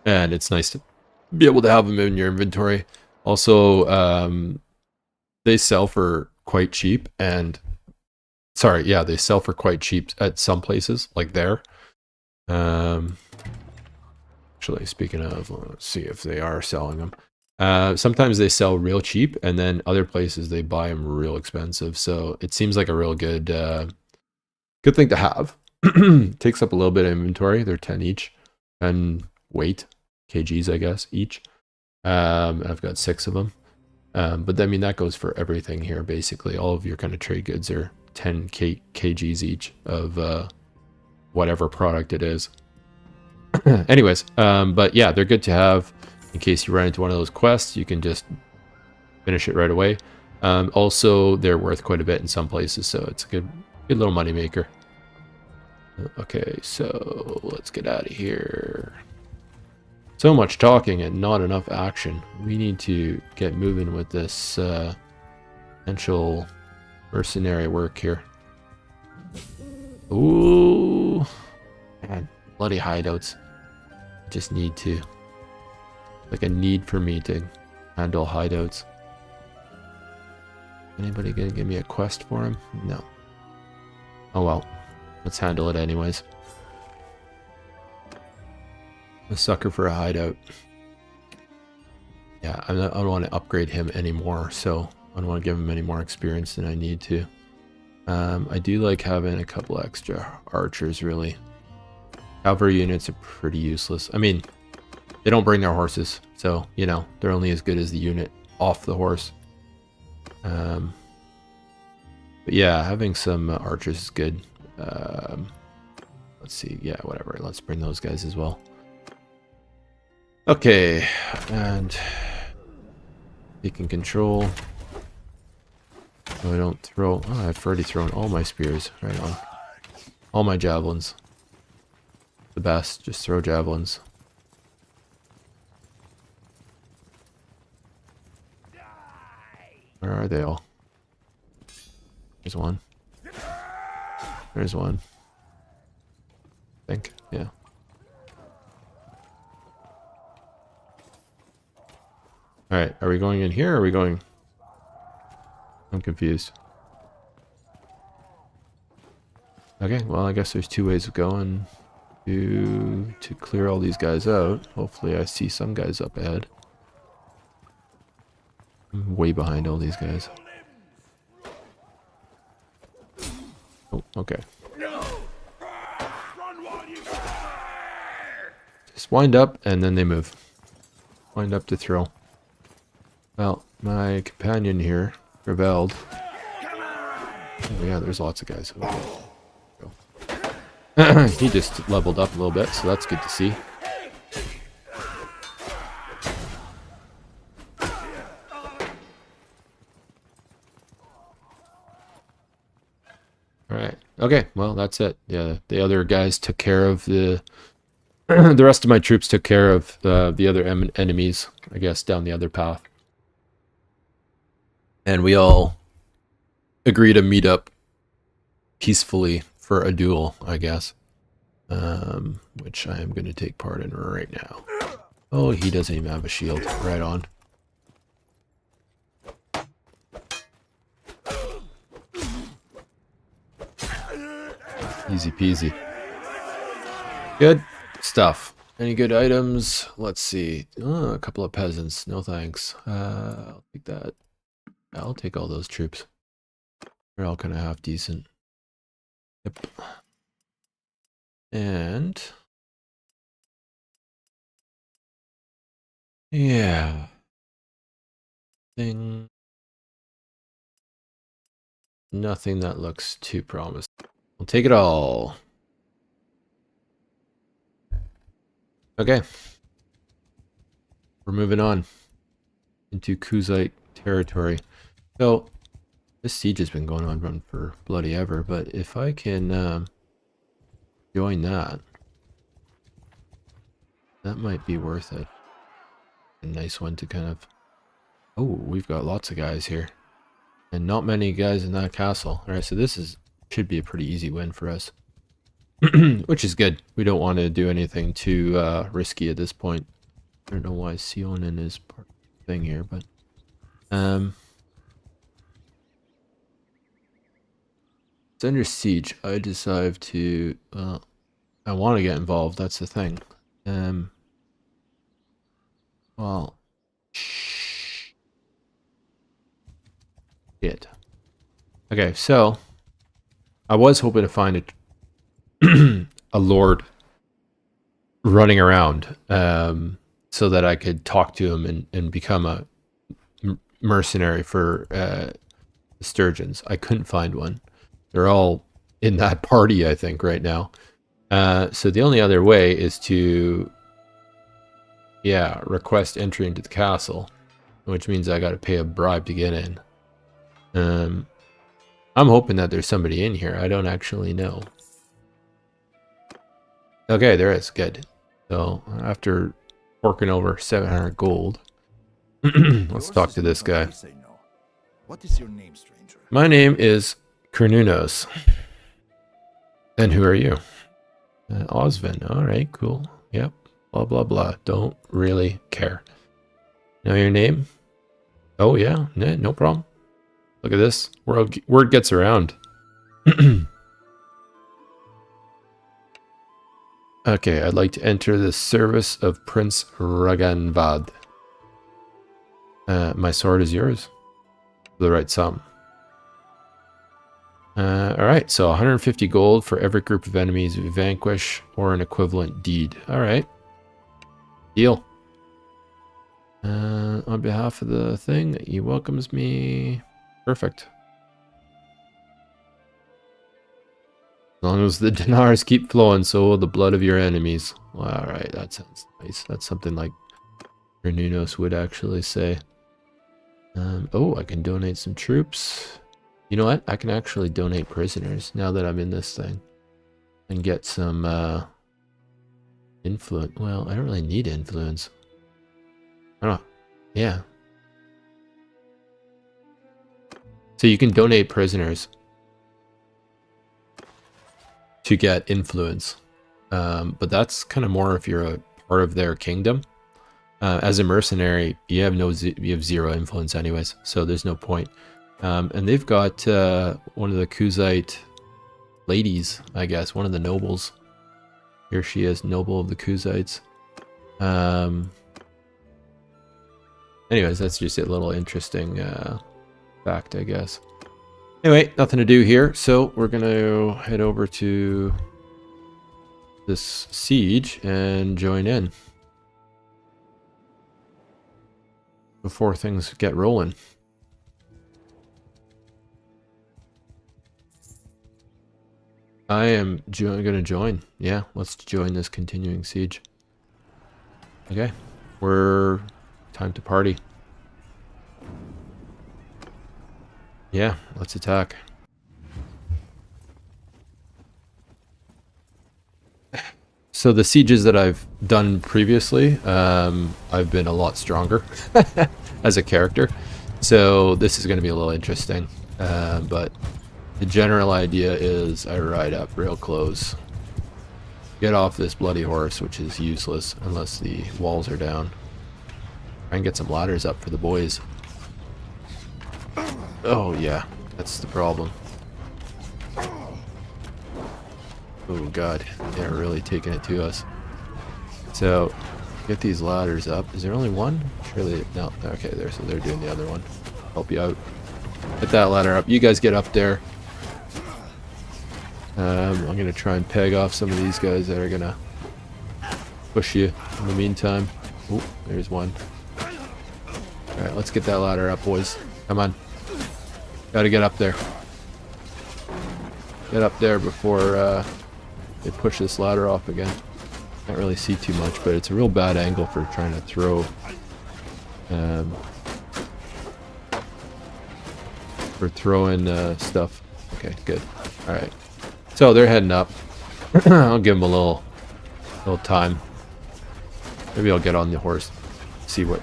And it's nice to be able to have them in your inventory. Also, they sell for quite cheap, and sorry, yeah, they sell for quite cheap at some places, like there. Actually, speaking of, let's see if they are selling them. Sometimes they sell real cheap, and then other places they buy them real expensive. So it seems like a real good good thing to have. Takes up a little bit of inventory. They're 10 each, and weight kgs, I guess, each. I've got 6 of them. But I mean, that goes for everything here, basically. All of your kind of trade goods are 10 kgs each of whatever product it is. Anyways, but yeah, they're good to have in case you run into one of those quests. You can just finish it right away. Also, they're worth quite a bit in some places, so it's a good little money maker. Okay, so let's get out of here. So much talking and not enough action. We need to get moving with this potential mercenary work here. Ooh, man, bloody hideouts. I just need to, like a need for me to handle hideouts. Anybody gonna give me a quest for him? No. Oh well, let's handle it anyways. A sucker for a hideout. Yeah, I don't want to upgrade him anymore, so I don't want to give him any more experience than I need to. I do like having a couple extra archers, really. Cavalry units are pretty useless. I mean, they don't bring their horses, so, you know, they're only as good as the unit off the horse. But yeah, having some archers is good. Let's see, yeah, whatever. Let's bring those guys as well. Okay, and taking control. So I don't throw. Oh, I've already thrown all my spears. Right on. All my javelins. The best. Just throw javelins. Where are they all? There's one. There's one. I think. Yeah. Alright, are we going in here or are we going... I'm confused. Okay, well I guess there's two ways of going to clear all these guys out. Hopefully I see some guys up ahead. I'm way behind all these guys. Oh, okay. Just wind up and then they move. Wind up to throw. Well, my companion here rebelled. Oh yeah, there's lots of guys. Okay. He just leveled up a little bit, so that's good to see. Alright. Okay, well that's it. Yeah, the other guys took care of the... the rest of my troops took care of the other enemies, I guess, down the other path. And we all agree to meet up peacefully for a duel, I guess. Which I am going to take part in right now. Oh, he doesn't even have a shield. Right on. Easy peasy. Good stuff. Any good items? Let's see. Oh, a couple of peasants. No thanks. I'll take that. I'll take all those troops. They're all kind of half decent. Yep. And... yeah. Nothing that looks too promising. We'll take it all. Okay. We're moving on into Kuzite territory. So, this siege has been going on for bloody ever, but if I can join that, that might be worth it. A nice one to kind of... oh, we've got lots of guys here. And not many guys in that castle. Alright, so this should be a pretty easy win for us. Which is good. We don't want to do anything too risky at this point. I don't know why Sionin is part of the thing here, but... it's under siege. I decide to... I want to get involved, that's the thing. Well... shit. Okay, so... I was hoping to find a lord running around so that I could talk to him and become a mercenary for the Sturgeons. I couldn't find one. They're all in that party, I think, right now. So the only other way is to, yeah, request entry into the castle, which means I got to pay a bribe to get in. I'm hoping that there's somebody in here. I don't actually know. Okay, there is. Good. So after forking over 700 gold, let's talk to this guy. What is your name, stranger? My name is Kernunnos. And who are you? Osvin. All right, cool. Yep. Blah, blah, blah. Don't really care. Know your name? Oh, yeah. No problem. Look at this. Word gets around. Okay, I'd like to enter the service of Prince Raganvad. My sword is yours. For the right sum. Alright, so 150 gold for every group of enemies we vanquish or an equivalent deed. Alright. Deal. On behalf of the thing, he welcomes me. Perfect. As long as the dinars keep flowing, so will the blood of your enemies. Well, alright, that sounds nice. That's something like Kernunnos would actually say. Oh, I can donate some troops. You know what? I can actually donate prisoners now that I'm in this thing. And get some influence. Well, I don't really need influence. I don't know. Yeah. So you can donate prisoners to get influence. But that's kind of more if you're a part of their kingdom. As a mercenary, you have zero influence anyways, so there's no point. And they've got one of the Kuzite ladies, I guess, one of the nobles. Here she is, noble of the Kuzites. Anyways, that's just a little interesting fact, I guess. Anyway, nothing to do here, so we're going to head over to this siege and join in before things get rolling. I am going to join. Yeah, let's join this continuing siege. Okay, we're time to party. Yeah, let's attack. So the sieges that I've done previously, I've been a lot stronger as a character. So this is going to be a little interesting. But the general idea is I ride up real close. Get off this bloody horse, which is useless unless the walls are down. Try and get some ladders up for the boys. Oh yeah, that's the problem. Oh god, they're really taking it to us. So, get these ladders up. Is there only one? Surely, no. Okay, so they're doing the other one. Help you out. Get that ladder up. You guys get up there. I'm gonna try and peg off some of these guys that are gonna push you in the meantime. Oh, there's one. Alright, let's get that ladder up, boys. Come on. Gotta get up there. Get up there before they push this ladder off again. Can't really see too much, but it's a real bad angle for trying to throw. For throwing stuff. Okay, good. Alright. So they're heading up. I'll give them a little time. Maybe I'll get on the horse, see how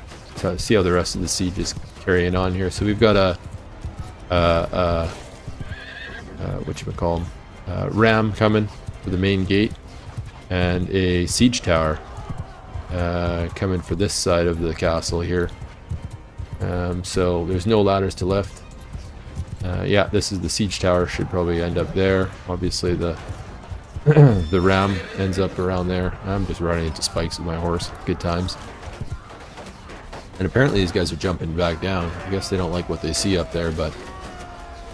the rest of the siege is carrying on here. So we've got a whatchamacallem, ram coming for the main gate, and a siege tower coming for this side of the castle here. So there's no ladders to lift. Yeah, this is the siege tower. Should probably end up there. Obviously the the ram ends up around there. I'm just running into spikes with my horse. Good times. And apparently these guys are jumping back down. I guess they don't like what they see up there, but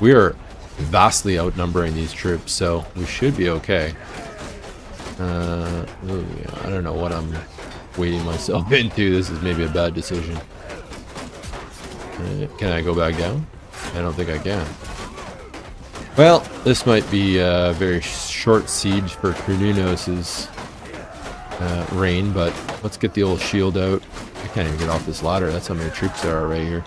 we are vastly outnumbering these troops, so we should be okay. Ooh, yeah, I don't know what I'm wading myself into. This is maybe a bad decision. Can I go back down? I don't think I can. Well, this might be a very short siege for Kernunnos' reign, but let's get the old shield out. I can't even get off this ladder. That's how many troops there are right here.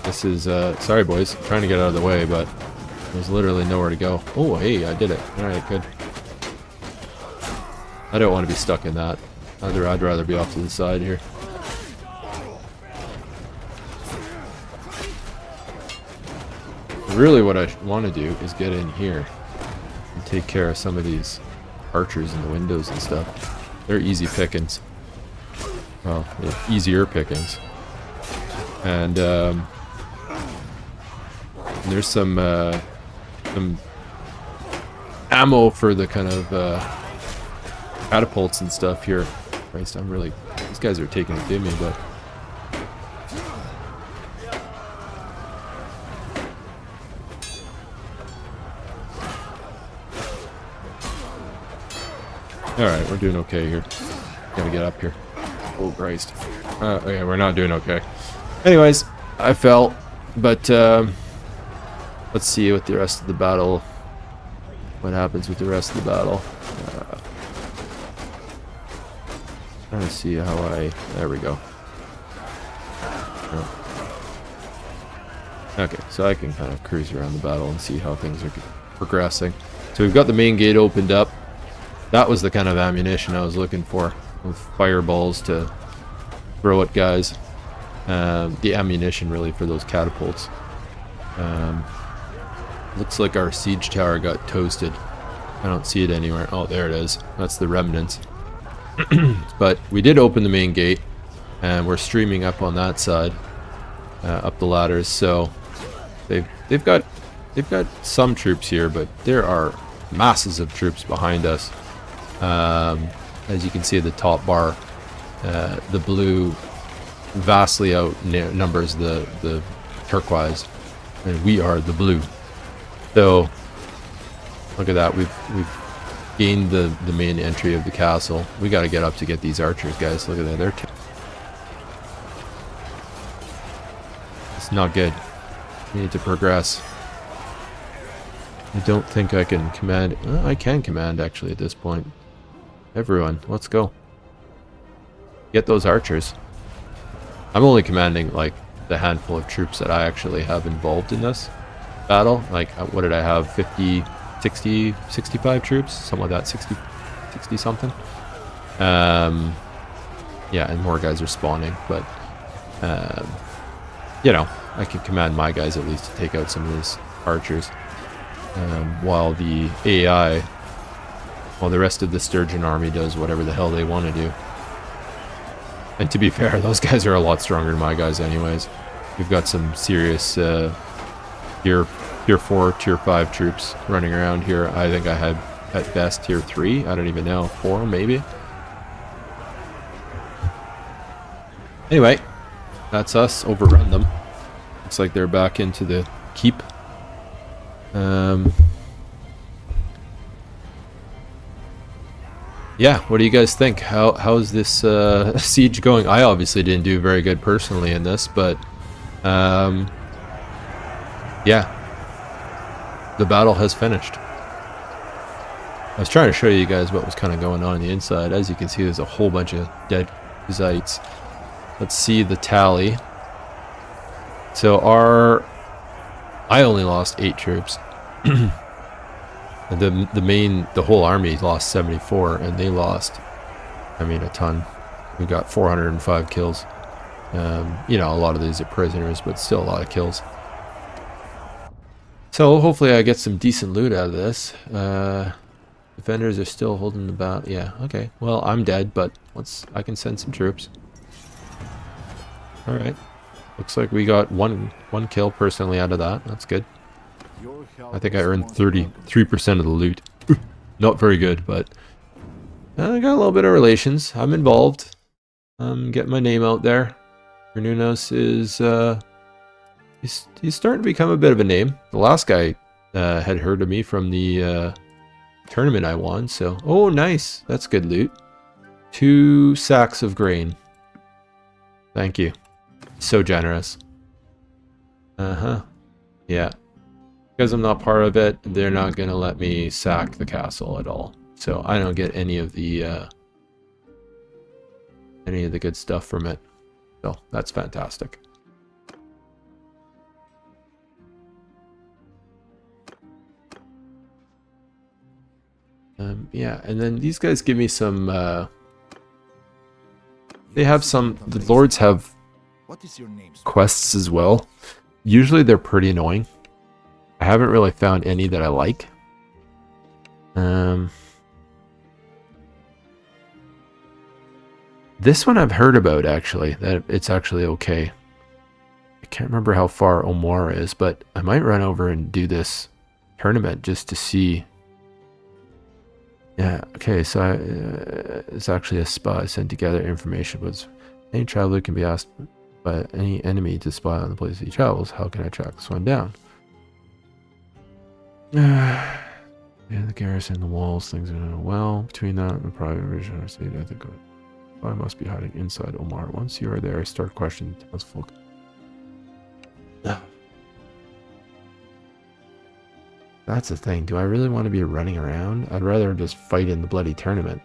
This is, sorry boys, I'm trying to get out of the way, but there's literally nowhere to go. Oh, hey, I did it. Alright, good. I don't want to be stuck in that. I'd rather be off to the side here. Really what I want to do is get in here and take care of some of these archers in the windows and stuff. They're easy pickings. Well, yeah, easier pickings. And there's some ammo for the kind of catapults and stuff here. Christ, I'm really... These guys are taking it to me, but... Alright, we're doing okay here. Gotta get up here. Oh, Christ. Okay, we're not doing okay. Anyways, I fell, but let's see what the rest of the battle... What happens with the rest of the battle. Trying to see how I... There we go. Okay, so I can kind of cruise around the battle and see how things are progressing. So we've got the main gate opened up. That was the kind of ammunition I was looking for, with fireballs to throw at guys. The ammunition really for those catapults. Looks like our siege tower got toasted. I don't see it anywhere. Oh, there it is. That's the remnants. But we did open the main gate, and we're streaming up on that side, up the ladders. So they've got some troops here, but there are masses of troops behind us. As you can see at the top bar, the blue vastly outnumbers the turquoise, and we are the blue. So look at that. We've gained the main entry of the castle. We got to get up to get these archers, guys. Look at that. It's not good. We need to progress. I don't think I can command... I can command, actually, at this point. Everyone, let's go. Get those archers. I'm only commanding, like, the handful of troops that I actually have involved in this battle. Like, what did I have? 50, 60, 65 troops? Something like that. 60 something. Yeah, and more guys are spawning, but... you know, I can command my guys at least to take out some of these archers. While the AI, while the rest of the Sturgeon army does whatever the hell they want to do. And to be fair, those guys are a lot stronger than my guys anyways. We've got some serious tier 4, tier 5 troops running around here. I think I had at best tier 3. I don't even know. 4 maybe. Anyway, that's us. Overrun them. Looks like they're back into the keep. Yeah, what do you guys think? How's this siege going? I obviously didn't do very good personally in this, but yeah, the battle has finished. I was trying to show you guys what was kind of going on the inside. As you can see, there's a whole bunch of dead Zeits. Let's see the tally. So I only lost 8 troops. The whole army lost 74, and they lost, I mean, a ton. We got 405 kills. You know, a lot of these are prisoners, but still a lot of kills. So hopefully I get some decent loot out of this. Defenders are still holding the battle. Yeah, okay. Well, I'm dead, but I can send some troops. All right. Looks like we got one kill personally out of that. That's good. I think I earned 33% of the loot. Not very good, but I got a little bit of relations. I'm involved. Getting my name out there. Kernunnos is he's starting to become a bit of a name. The last guy had heard of me from the tournament I won. So, oh, nice. That's good loot. 2 sacks of grain. Thank you. So generous. Uh-huh. Yeah. Because I'm not part of it, they're not going to let me sack the castle at all. So I don't get any of the good stuff from it. So that's fantastic. Yeah, and then these guys give me some they have some, the lords have What is your name, stranger? quests as well. Usually they're pretty annoying. I haven't really found any that I like. This one I've heard about, actually, that it's actually okay. I can't remember how far Omar is, but I might run over and do this tournament just to see. Yeah, okay, so it's actually a spy sent to gather information, but any traveler can be asked by any enemy to spy on the place he travels. How can I track this one down? Yeah, the garrison, the walls, things are going well. Between that and the private original state, I think I must be hiding inside Omar. Once you are there, start questioning the townsfolk. That's the thing. Do I really want to be running around? I'd rather just fight in the bloody tournament.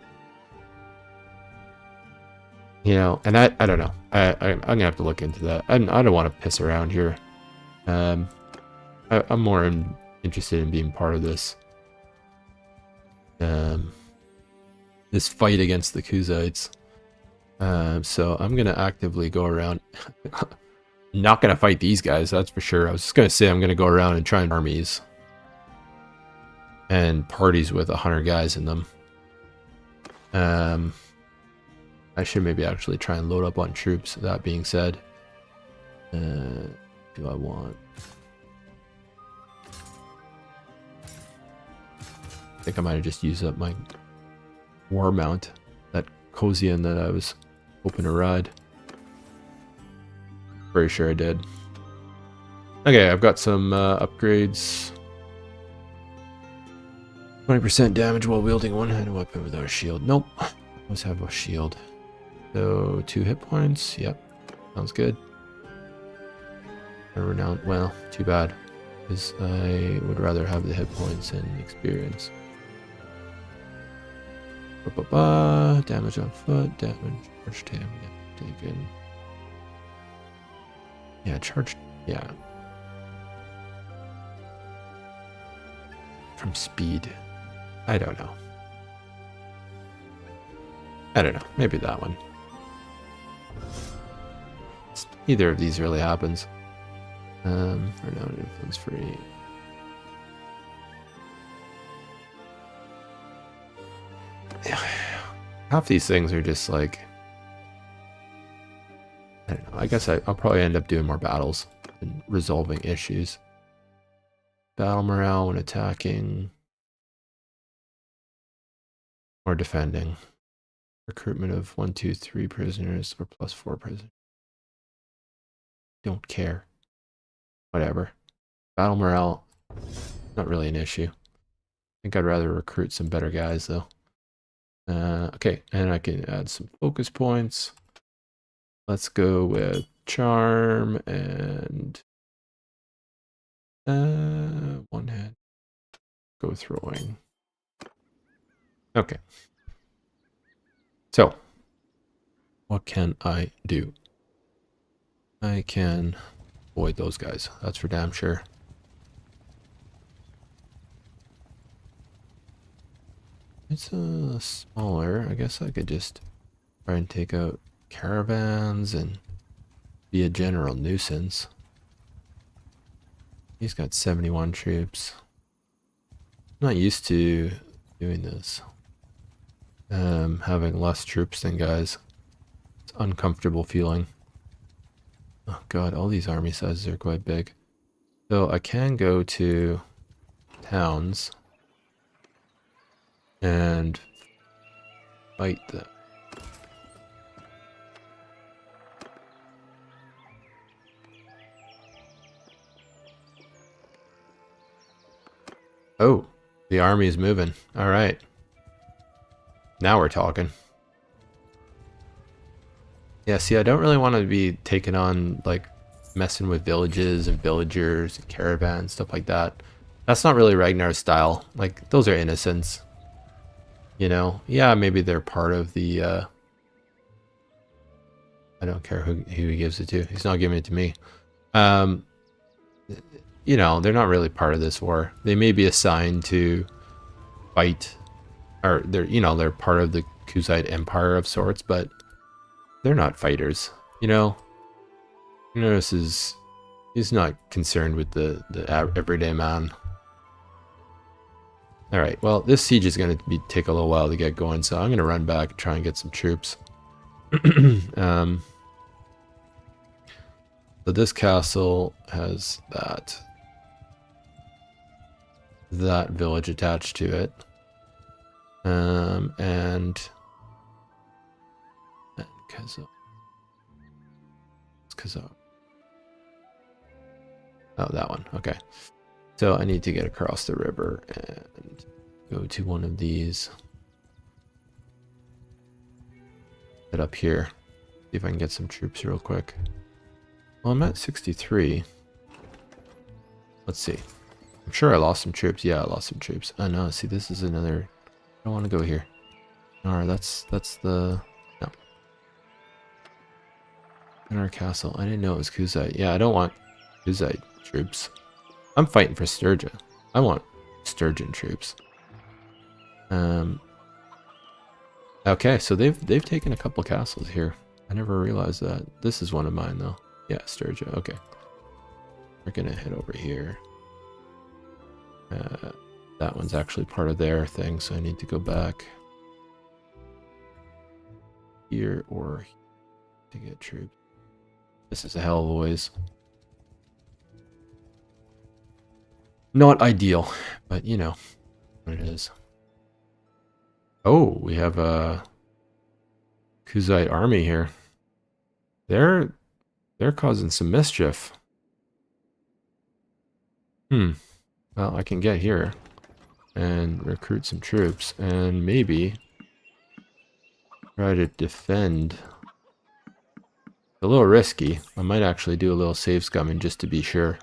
You know, and I don't know. I'm gonna have to look into that. I don't want to piss around here. I'm more interested in being part of this. This fight against the Kuzites. So I'm gonna actively go around. Not gonna fight these guys, that's for sure. I was just gonna say I'm gonna go around and try and armies and parties with 100 guys in them. I should maybe actually try and load up on troops. That being said, do I want? I think I might have just used up my war mount, that Kosian that I was hoping to ride. Pretty sure I did. Okay, I've got some upgrades. 20% damage while wielding one-handed weapon without a shield. Nope. I always have a shield. So 2 hit points. Yep. Sounds good. Renown. Well, too bad. Because I would rather have the hit points and experience. Damage on foot. Damage. Charge damage taken. Yeah, charge. Yeah. From speed. I don't know. I don't know. Maybe that one. Neither of these really happens. Renowned influence free. Half these things are just like, I don't know. I guess I'll probably end up doing more battles and resolving issues. Battle morale when attacking or defending. Recruitment of 1, 2, 3 prisoners or +4 prisoners. Don't care. Whatever. Battle morale, not really an issue. I think I'd rather recruit some better guys though. Okay, and I can add some focus points. Let's go with charm and one hand. Go throwing. Okay. So, what can I do? I can avoid those guys. That's for damn sure. It's smaller. I guess I could just try and take out caravans and be a general nuisance. He's got 71 troops. I'm not used to doing this. Having less troops than guys. It's an uncomfortable feeling. Oh god, all these army sizes are quite big. So I can go to towns and fight them. Oh, the army is moving. All right. Now we're talking. Yeah, see, I don't really want to be taking on, like, messing with villages and villagers and caravans, stuff like that. That's not really Ragnar's style. Like, those are innocents. You know? Yeah, maybe they're part of the, I don't care who he gives it to. He's not giving it to me. You know, they're not really part of this war. They may be assigned to fight, or they're, you know, they're part of the Kuzite Empire of sorts, but they're not fighters. You know, Kernunnos he's not concerned with the everyday man. All right, well, this siege is going to take a little while to get going, so I'm going to run back and try and get some troops. So this castle has that village attached to it, and Kazakh. It's Kazakh. Oh, that one. Okay. So I need to get across the river and go to one of these. Head up here. See if I can get some troops real quick. Well, I'm at 63. Let's see. I'm sure I lost some troops. Yeah, I lost some troops. Oh no, see, this is another. I don't want to go here. Alright, that's the. No. In our castle. I didn't know it was Kuzite. Yeah, I don't want Kuzite troops. I'm fighting for Sturgia. I want Sturgeon troops. Okay, so they've taken a couple castles here. I never realized that. This is one of mine though. Yeah, Sturgia. Okay. We're gonna head over here. That one's actually part of their thing, so I need to go back here or here to get troops. This is a hell of a ways. Not ideal, but you know what it is. Oh, we have a Kuzite army here. They're causing some mischief. Well, I can get here and recruit some troops and maybe try to defend. A little risky. I might actually do a little save scumming just to be sure,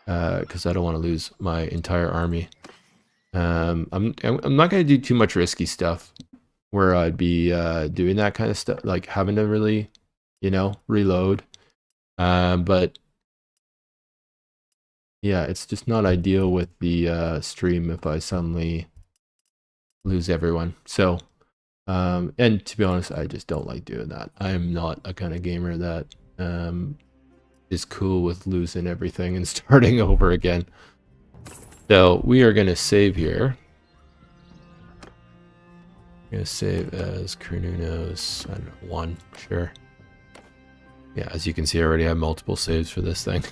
because I don't want to lose my entire army. I'm not going to do too much risky stuff where I'd be doing that kind of stuff, like having to really, you know, reload. But yeah, it's just not ideal with the stream if I suddenly lose everyone. So, and to be honest, I just don't like doing that. I am not a kind of gamer that is cool with losing everything and starting over again. So we are going to save here. I'm going to save as Kernunnos, I don't know, 1, sure. Yeah, as you can see, I already have multiple saves for this thing.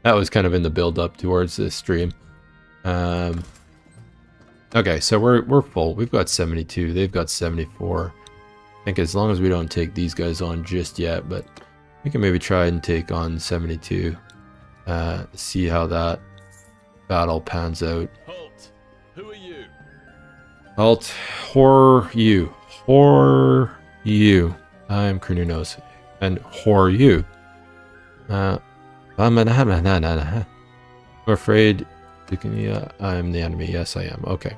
That was kind of in the build up towards this stream. Okay, so we're full. We've got 72. They've got 74. I think as long as we don't take these guys on just yet, but we can maybe try and take on 72. See how that battle pans out. Halt! Who are you? Halt! Whore you. Whore you. I'm Kernunnos. And whore you. I'm afraid I'm the enemy. Yes, I am. Okay.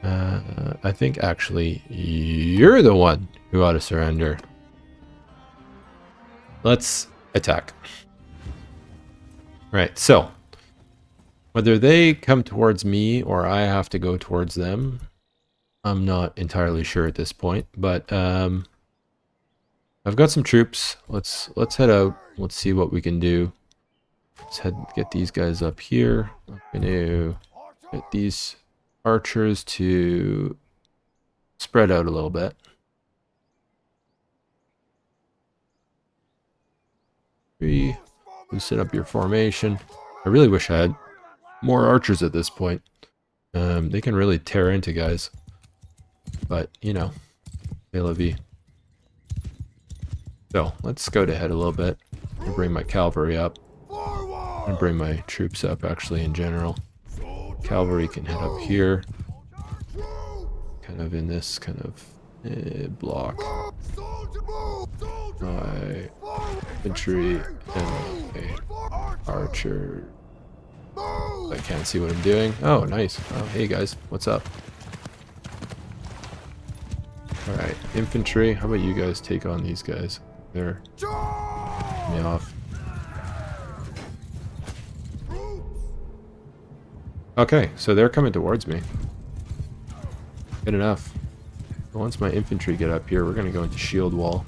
I think actually you're the one who ought to surrender. Let's attack. Right, so whether they come towards me or I have to go towards them, I'm not entirely sure at this point, but I've got some troops. Let's head out. Let's see what we can do. Let's get these guys up here. I'm gonna get these archers to spread out a little bit. Loosen up your formation. I really wish I had more archers at this point. They can really tear into guys. But, you know, c'est la vie. So, let's scout ahead a little bit. I'll bring my cavalry up. And bring my troops up, actually, in general. Cavalry can head up here. Kind of in this kind of block. infantry, and okay, archer. I can't see what I'm doing. Oh, nice. Oh, hey guys, what's up? Alright, infantry. How about you guys take on these guys? They're me off. Okay, so they're coming towards me. Good enough. Once my infantry get up here, we're going to go into shield wall.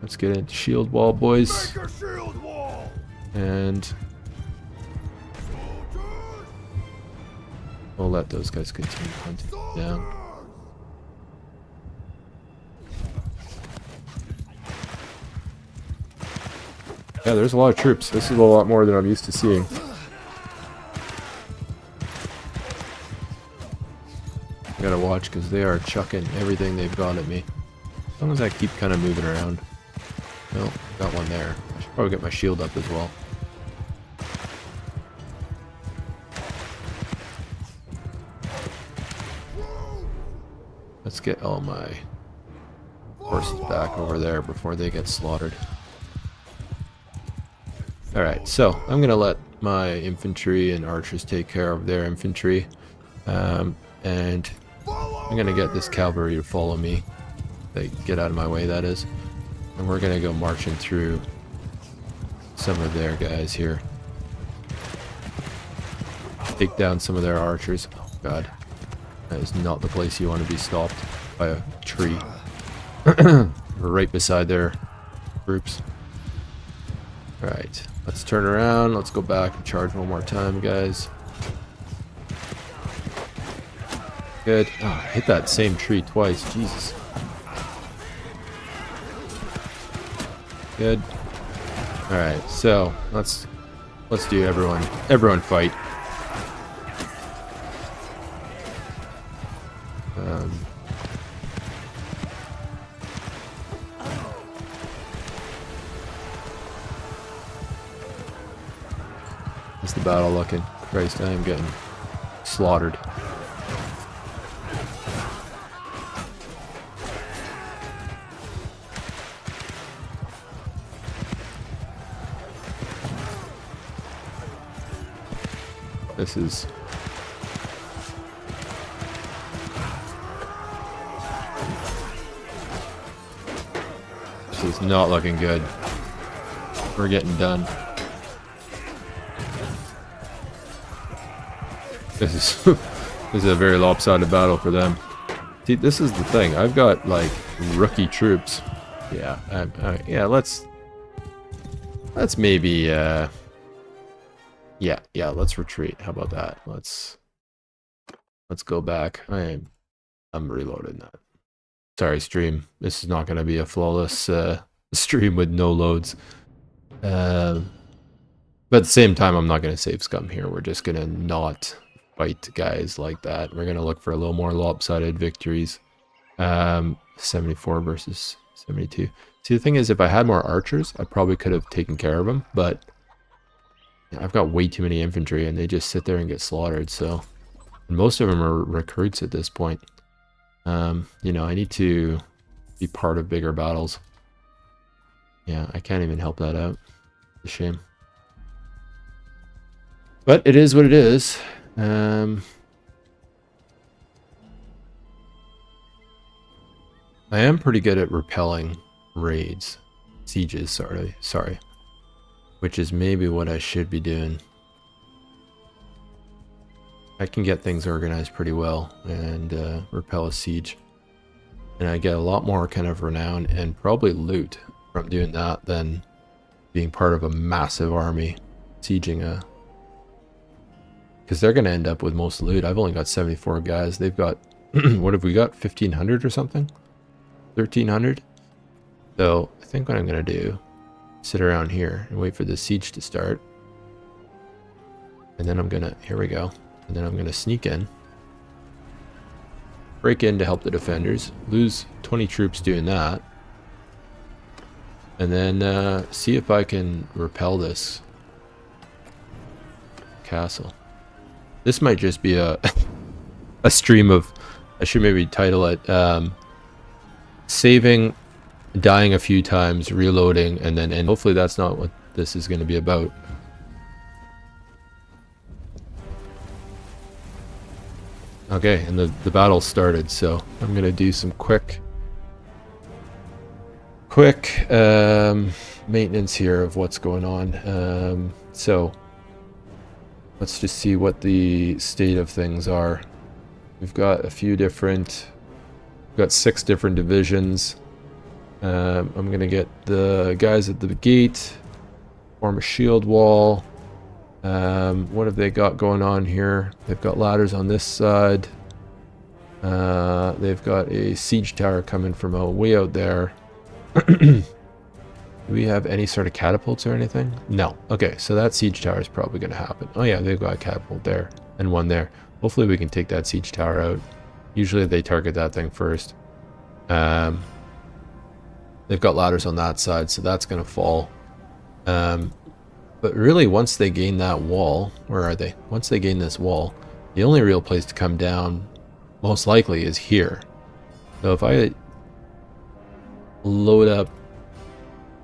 Let's get into shield wall, boys. And we'll let those guys continue hunting down. Yeah, there's a lot of troops. This is a lot more than I'm used to seeing. I gotta watch because they are chucking everything they've got at me. As long as I keep kind of moving around. Oh, got one there. I should probably get my shield up as well. Let's get all my horses back over there before they get slaughtered. Alright, so I'm going to let my infantry and archers take care of their infantry. And I'm going to get this cavalry to follow me. They get out of my way, that is. And we're going to go marching through some of their guys here. Take down some of their archers. Oh god. That is not the place you want to be stopped by a tree. We're right beside their groups. Alright, let's turn around. Let's go back and charge one more time, guys. Good. Oh, I hit that same tree twice. Jesus. Good. Alright, so let's do everyone fight. How's the battle looking? Christ, I am getting slaughtered. This is not looking good. We're getting done. This is a very lopsided battle for them. See, this is the thing. I've got like rookie troops. Yeah, yeah. Let's maybe yeah. Let's retreat. How about that? Let's go back. I'm reloading that. Sorry, stream. This is not going to be a flawless stream with no loads. But at the same time, I'm not going to save scum here. We're just going to not fight guys like that. We're going to look for a little more lopsided victories. 74 versus 72. See, the thing is, if I had more archers, I probably could have taken care of them, but I've got way too many infantry, and they just sit there and get slaughtered, so... And most of them are recruits at this point. You know, I need to be part of bigger battles. Yeah, I can't even help that out. It's a shame. But it is what it is. I am pretty good at repelling raids. Sieges, sorry. Which is maybe what I should be doing. I can get things organized pretty well and repel a siege. And I get a lot more kind of renown and probably loot from doing that than being part of a massive army sieging a... Because they're going to end up with most loot. I've only got 74 guys. They've got... what have we got? 1,500 or something? 1,300? So I think what I'm going to do... sit around here and wait for the siege to start. And then I'm going to... Here we go. And then I'm going to sneak in. Break in to help the defenders. Lose 20 troops doing that. And then see if I can repel this castle. This might just be a a stream of... I should maybe title it saving dying a few times, reloading, and then hopefully that's not what this is going to be about. Okay, and the battle started, so I'm going to do some quick maintenance here of what's going on. So let's just see what the state of things are. We've got a few different, we've got 6 different divisions. I'm gonna get the guys at the gate, form a shield wall. What have they got going on here? They've got ladders on this side. They've got a siege tower coming from way out there. Do we have any sort of catapults or anything? No. Okay, so that siege tower is probably going to happen. Oh yeah, they've got a catapult there and one there. Hopefully we can take that siege tower out. Usually they target that thing first. They've got ladders on that side, so that's going to fall. But really, once they gain that wall, where are they? Once they gain this wall, the only real place to come down, most likely, is here. So if I load up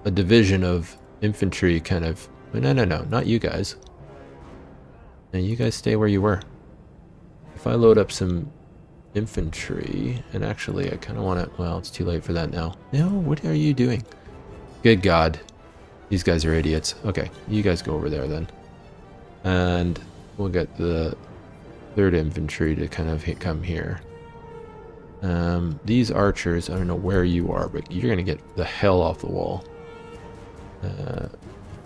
a division of infantry, kind of... No, not you guys. No, you guys stay where you were. If I load up some infantry, and actually I kind of want to... Well, it's too late for that now. No, what are you doing? Good God. These guys are idiots. Okay, you guys go over there then. And we'll get the 3rd infantry to kind of come here. These archers, I don't know where you are, but you're going to get the hell off the wall.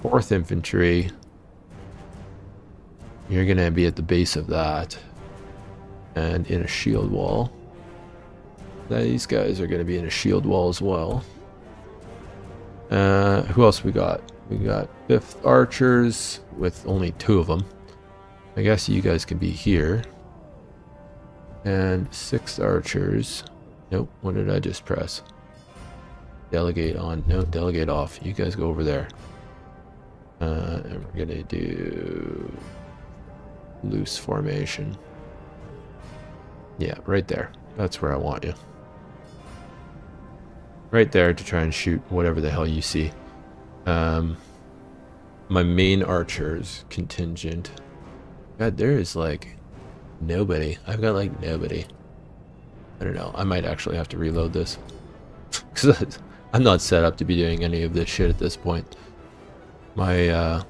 4th infantry, you're going to be at the base of that. And in a shield wall. These guys are going to be in a shield wall as well. Who else we got? We got 5th archers with only 2 of them. I guess you guys can be here. And 6th archers. Nope, what did I just press? Delegate on. No, delegate off. You guys go over there. And we're gonna do loose formation. Yeah, right there. That's where I want you. Right there to try and shoot whatever the hell you see. My main archers contingent. God, there is like nobody. I've got like nobody. I don't know. I might actually have to reload this. Because I'm not set up to be doing any of this shit at this point. My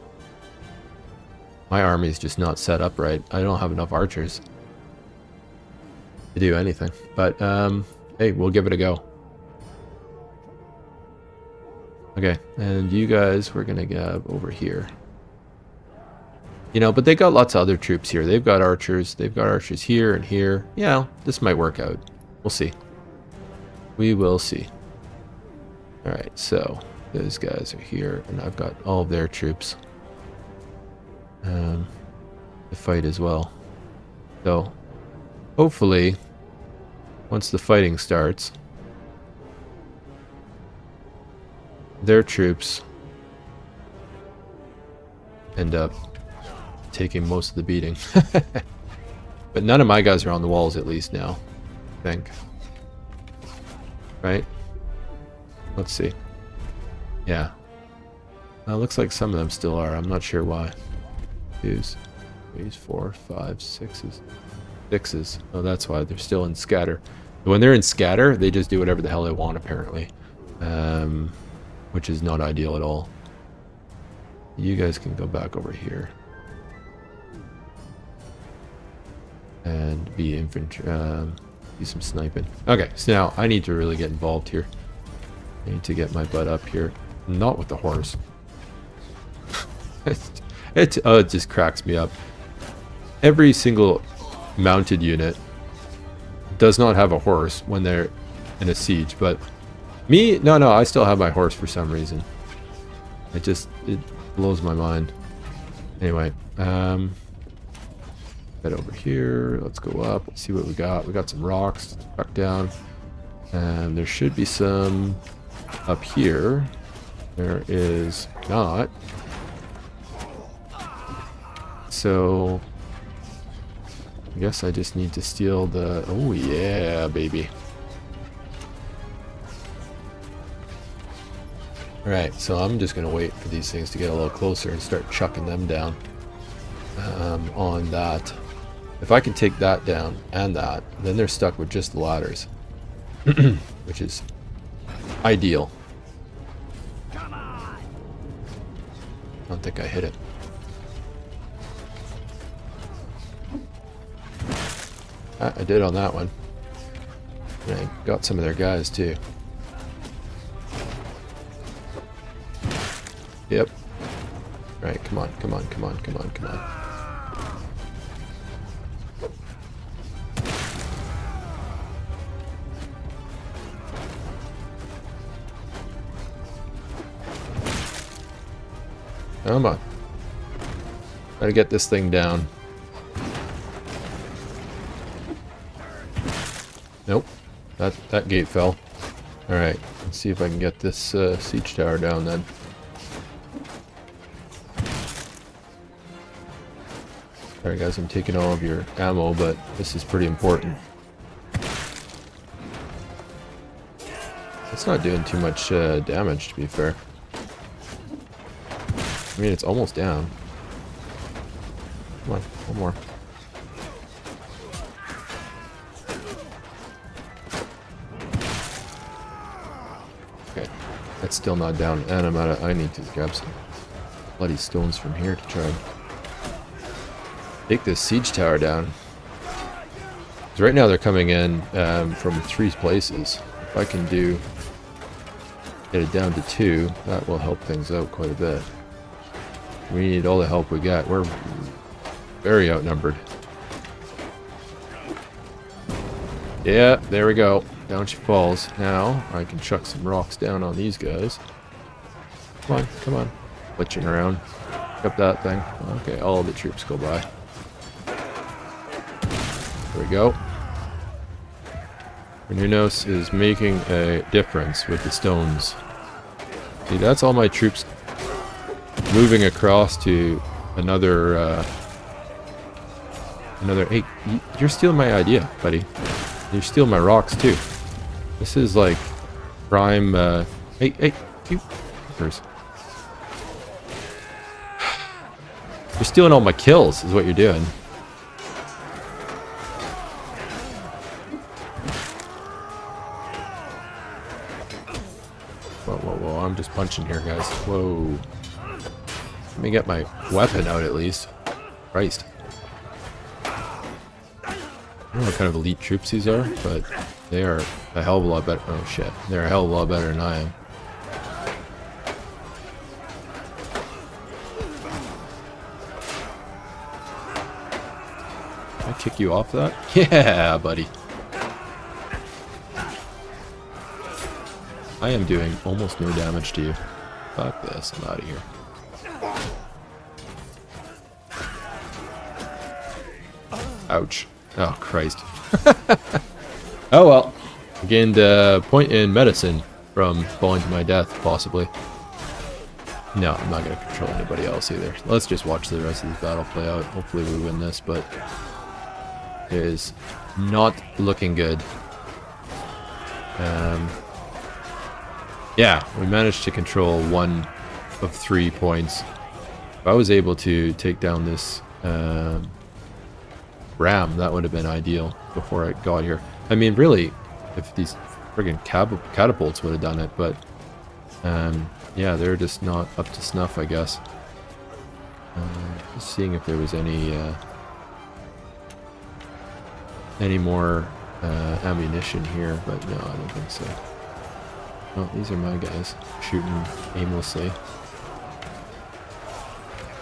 army is just not set up right. I don't have enough archers to do anything. But hey, we'll give it a go. Okay, and you guys, we're gonna go over here. You know, but they got lots of other troops here. They've got archers. They've got archers here and here. Yeah, this might work out. We'll see. We will see. Alright, so those guys are here, and I've got all of their troops to fight as well. So, hopefully, once the fighting starts, their troops end up taking most of the beating. But none of my guys are on the walls at least now, I think. Right? Let's see. Yeah. Looks like some of them still are. I'm not sure why. 2s, 3s, 4, 5, 6s. 6s. Oh, that's why they're still in scatter. When they're in scatter, they just do whatever the hell they want, apparently. Which is not ideal at all. You guys can go back over here. And be infantry, do some sniping. Okay, so now I need to really get involved here. I need to get my butt up here. Not with the horse. it just cracks me up. Every single mounted unit does not have a horse when they're in a siege, but me, no, I still have my horse for some reason. It blows my mind. Anyway, head over here. Let's go up. Let's see what we got. We got some rocks back down. And there should be some up here. There is not. So I guess I just need to steal the... Oh yeah, baby. Alright, so I'm just going to wait for these things to get a little closer and start chucking them down on that. If I can take that down and that, then they're stuck with just the ladders, which is ideal. I don't think I hit it. Ah, I did on that one. And I got some of their guys too. Yep. Alright, come on, come on, come on, come on, come on. Come on. Gotta get this thing down. Nope. That gate fell. Alright, let's see if I can get this siege tower down then. Alright guys, I'm taking all of your ammo, but this is pretty important. It's not doing too much damage, to be fair. I mean, it's almost down. Come on, one more. Okay, that's still not down, and I need to grab some bloody stones from here to try and take this siege tower down. Because right now they're coming in from 3 places. If I can get it down to 2, that will help things out quite a bit. We need all the help we got. We're very outnumbered. Yeah, there we go. Down she falls. Now I can chuck some rocks down on these guys. Come on, come on. Glitching around. Pick up that thing. Okay, all the troops go by. There we go. Kernunnos is making a difference with the stones. See, that's all my troops moving across to another, hey, you're stealing my idea, buddy. You're stealing my rocks, too. This is like prime, hey, you fuckers. You're stealing all my kills, is what you're doing. Whoa, whoa, whoa, I'm just punching here, guys. Whoa. Let me get my weapon out at least. Christ. I don't know what kind of elite troops these are, but they are a hell of a lot better. Oh shit. They're a hell of a lot better than I am. Can I kick you off that? Yeah, buddy. I am doing almost no damage to you. Fuck this, I'm out of here. Ouch. Oh, Christ. Oh well. I gained a point in medicine from falling to my death, possibly. No, I'm not going to control anybody else either. Let's just watch the rest of this battle play out. Hopefully we win this, but it is not looking good. Yeah, we managed to control 1 of 3 points. If I was able to take down this ram, that would have been ideal before I got here. I mean, really, if these friggin' catapults would have done it, but yeah, they're just not up to snuff, I guess. Just seeing if there was any more ammunition here, but no, I don't think so. Oh, these are my guys shooting aimlessly.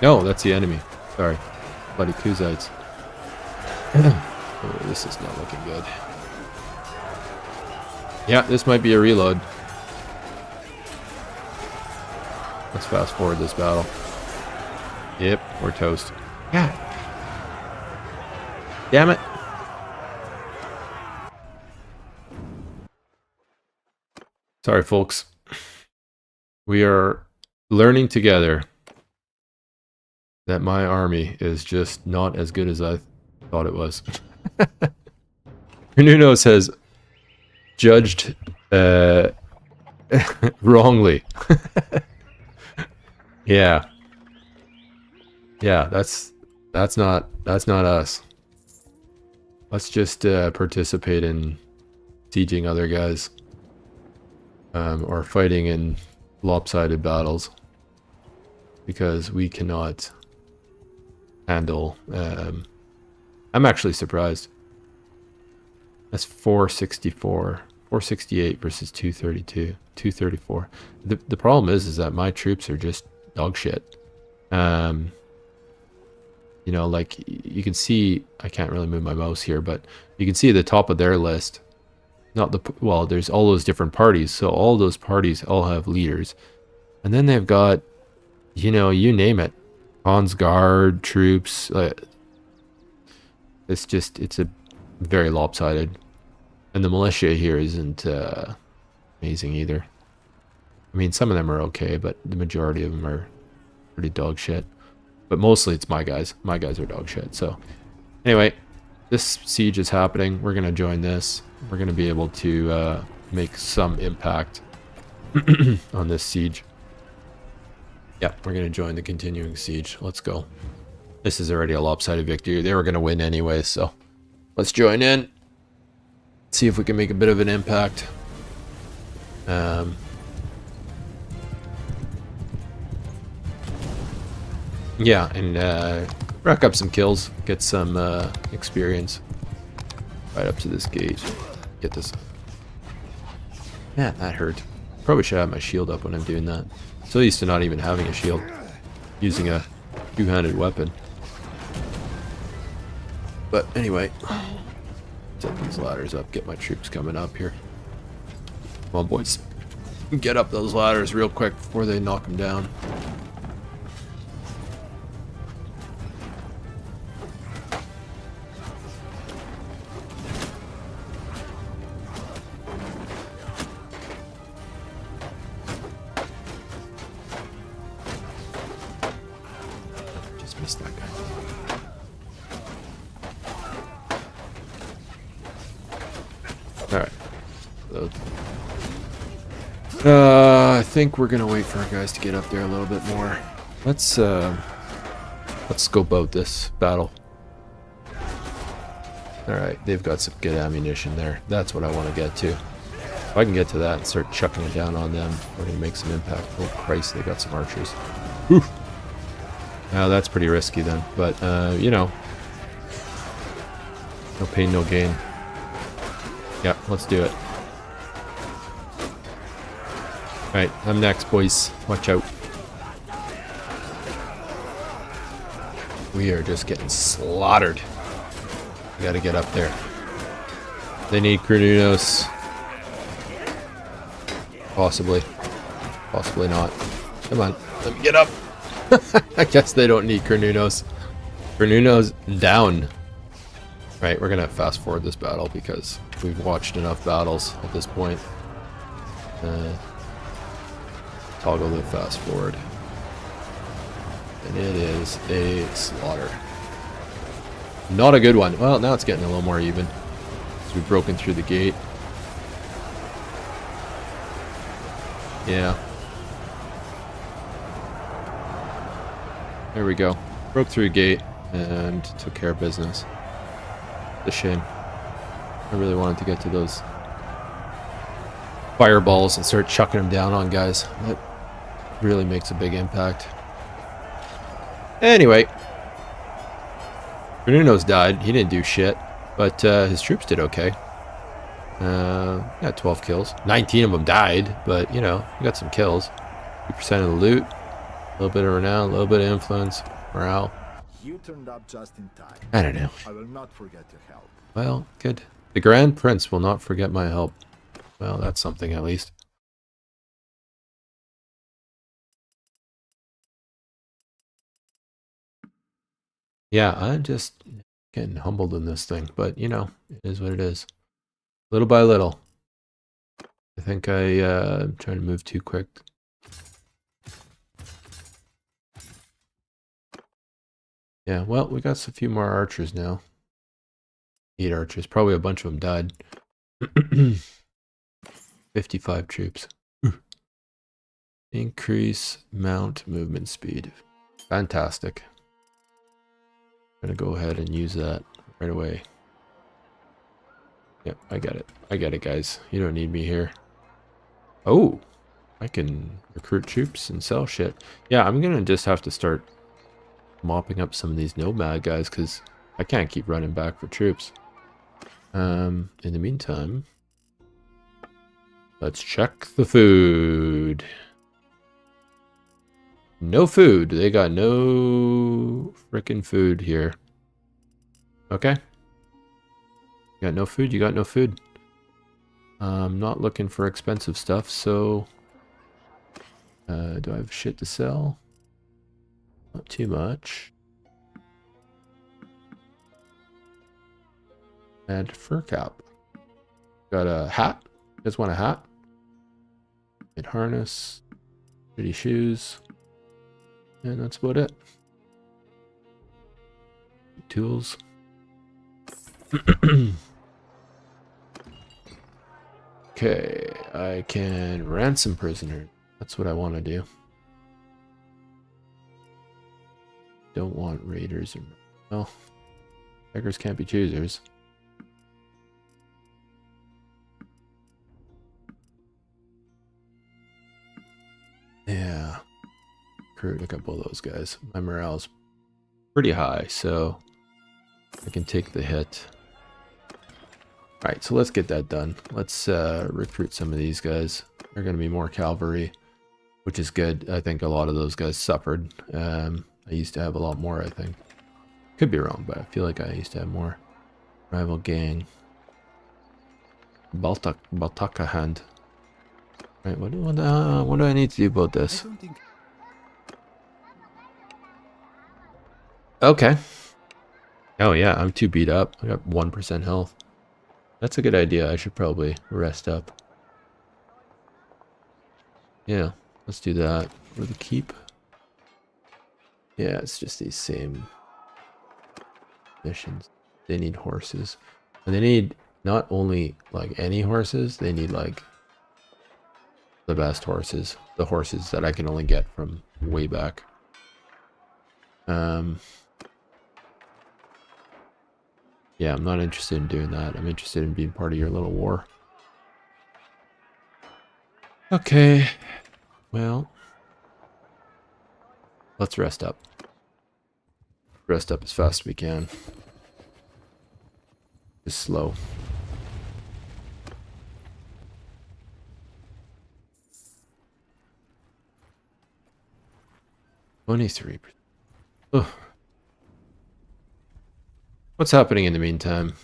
No, that's the enemy. Sorry, bloody Kuzites. Oh, this is not looking good. Yeah, this might be a reload. Let's fast forward this battle. Yep, we're toast. Yeah. Damn it. Sorry, folks. We are learning together that my army is just not as good as I thought it was. Kernunnos has judged Wrongly. Yeah. Yeah, that's not us. Let's just participate in sieging other guys. Or fighting in lopsided battles. Because we cannot handle... I'm actually surprised. That's 464. 468 versus 232. 234. The problem is that my troops are just dog shit. You know, like, you can see... I can't really move my mouse here, but you can see at the top of their list... Not the... Well, there's all those different parties, so all those parties all have leaders. And then they've got... You know, you name it. Hans Guard, troops. It's just, it's a very lopsided. And the militia here isn't amazing either. I mean, some of them are okay, but the majority of them are pretty dog shit. But mostly it's my guys. My guys are dog shit. So, anyway, this siege is happening. We're going to join this. We're going to be able to make some impact on this siege. Yeah, we're going to join the continuing siege. Let's go. This is already a lopsided victory. They were going to win anyway, so let's join in. See if we can make a bit of an impact. Yeah, and rack up some kills. Get some experience. Right up to this gate. Get this. Man, that hurt. Probably should have my shield up when I'm doing that. So used to not even having a shield, using a two-handed weapon. But anyway, set these ladders up, get my troops coming up here. Come on, boys. Get up those ladders real quick before they knock them down. Missed that guy. Alright. I think we're gonna wait for our guys to get up there a little bit more. Let's scope out this battle. Alright, they've got some good ammunition there. That's what I want to get to. If I can get to that and start chucking it down on them, we're gonna make some impact. Oh Christ, they got some archers. Oof. Now that's pretty risky then, but you know, no pain, no gain. Yeah, let's do it. Alright, I'm next, boys. Watch out. We are just getting slaughtered. We gotta get up there. They need Kernunnos. Possibly. Possibly not. Come on, let me get up. I guess they don't need Kernunnos. Kernunnos down. Right, we're gonna fast forward this battle because we've watched enough battles at this point. Toggle the fast forward. And it is a slaughter. Not a good one. Well, now it's getting a little more even. So we've broken through the gate. Yeah. There we go. Broke through a gate and took care of business. It's a shame. I really wanted to get to those fireballs and start chucking them down on guys. That really makes a big impact. Anyway. Kernunnos died. He didn't do shit. But his troops did okay. Got 12 kills. 19 of them died. But, you know, he got some kills. 2% of the loot. A little bit of renown, a little bit of influence, morale. You turned up just in time. I don't know. I will not forget your help. Well, good. The Grand Prince will not forget my help. Well, that's something at least. Yeah, I'm just getting humbled in this thing, but you know, it is what it is. Little by little. I think I'm trying to move too quick. Yeah, well, we got a few more archers now. 8 archers. Probably a bunch of them died. 55 troops. Increase mount movement speed. Fantastic. I'm gonna go ahead and use that right away. Yep, I get it. I get it, guys. You don't need me here. Oh, I can recruit troops and sell shit. Yeah, I'm gonna just have to start mopping up some of these nomad guys because I can't keep running back for troops. In the meantime, let's check the food. No food. They got no freaking food here. Okay. You got no food? You got no food. I'm not looking for expensive stuff, so... do I have shit to sell? Not too much. And fur cap. Got a hat. You guys want a hat? Good harness. Pretty shoes. And that's about it. Tools. Okay, I can ransom prisoner. That's what I want to do. Don't want raiders. Well, beggars can't be choosers. Yeah. Recruit a couple of those guys. My morale's pretty high, so I can take the hit. Alright, so let's get that done. Let's recruit some of these guys. They're going to be more cavalry, which is good. I think a lot of those guys suffered. I used to have a lot more, I think. Could be wrong, but I feel like I used to have more. Rival gang. Baltaka hand. Right, what do I need to do about this? Okay. Oh yeah, I'm too beat up. I got 1% health. That's a good idea. I should probably rest up. Yeah, let's do that. For the keep. Yeah, it's just these same missions. They need horses. And they need not only like any horses, they need like the best horses. The horses that I can only get from way back. Yeah, I'm not interested in doing that. I'm interested in being part of your little war. Okay. Well, let's rest up. Rest up as fast as we can. Just slow. $23. Ugh. What's happening in the meantime?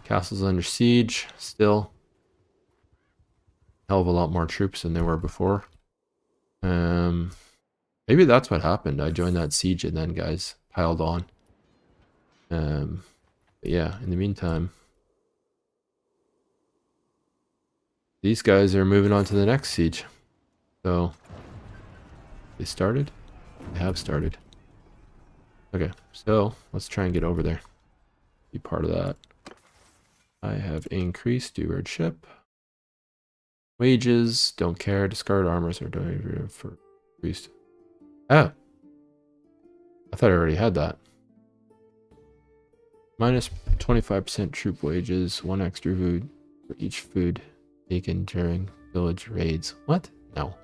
Castle's under siege still. Hell of a lot more troops than there were before. Maybe that's what happened. I joined that siege and then guys piled on. But yeah, in the meantime, these guys are moving on to the next siege. So they started? They have started. Okay, so let's try and get over there. Be part of that. I have increased stewardship. Wages, don't care. Discard armors or donated for increased. Oh. I thought I already had that. Minus 25% troop wages. 1 extra food for each food taken during village raids. What? No.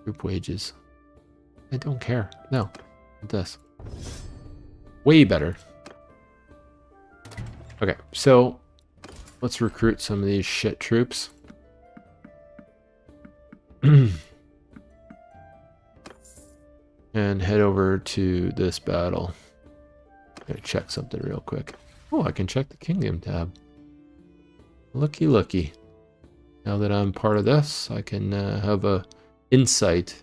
Troop wages. I don't care. No. This. Way better. Okay, so let's recruit some of these shit troops. And head over to this battle. Gotta check something real quick. Oh, I can check the kingdom tab. Looky, looky. Now that I'm part of this, I can have a insight.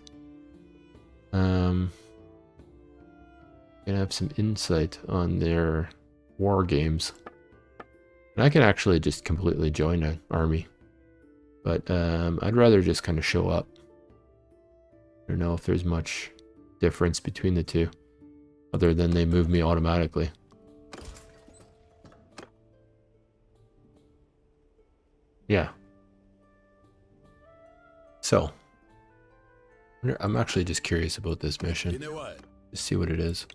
Can have some insight on their war games. And I can actually just completely join an army. But I'd rather just kind of show up. I don't know if there's much difference between the two. Other than they move me automatically. Yeah. So, I'm actually just curious about this mission. You know what? Just see what it is.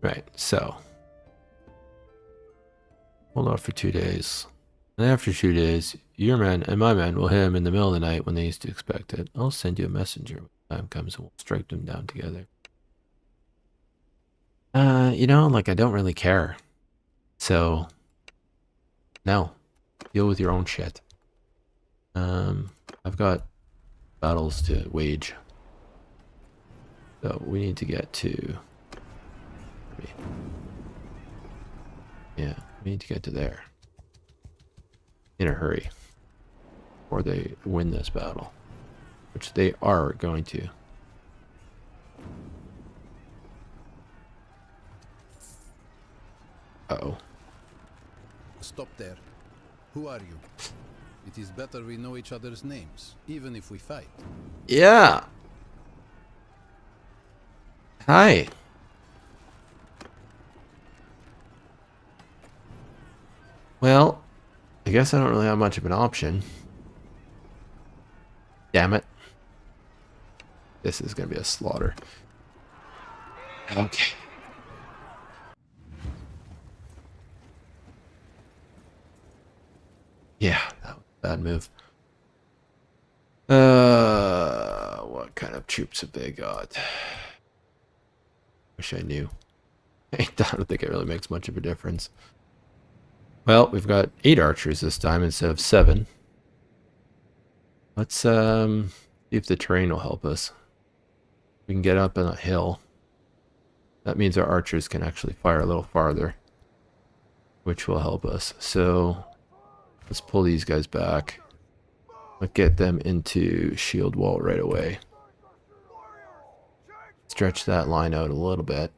Right, so. Hold on for 2 days. And after 2 days, your men and my men will hit him in the middle of the night when they used to expect it. I'll send you a messenger when the time comes and we'll strike them down together. You know, like, I don't really care. So, no. Deal with your own shit. I've got battles to wage. So, we need to get to... Yeah, we need to get to there. In a hurry. Or they win this battle. Which they are going to. Uh-oh. Stop there. Who are you? It is better we know each other's names, even if we fight. Yeah. Hi. Well, I guess I don't really have much of an option. Damn it. This is going to be a slaughter. Okay. Yeah, that was a bad move. What kind of troops have they got? Wish I knew. I don't think it really makes much of a difference. Well, we've got 8 archers this time instead of 7. Let's see if the terrain will help us. We can get up on a hill. That means our archers can actually fire a little farther, which will help us. So let's pull these guys back. Let's get them into shield wall right away. Stretch that line out a little bit.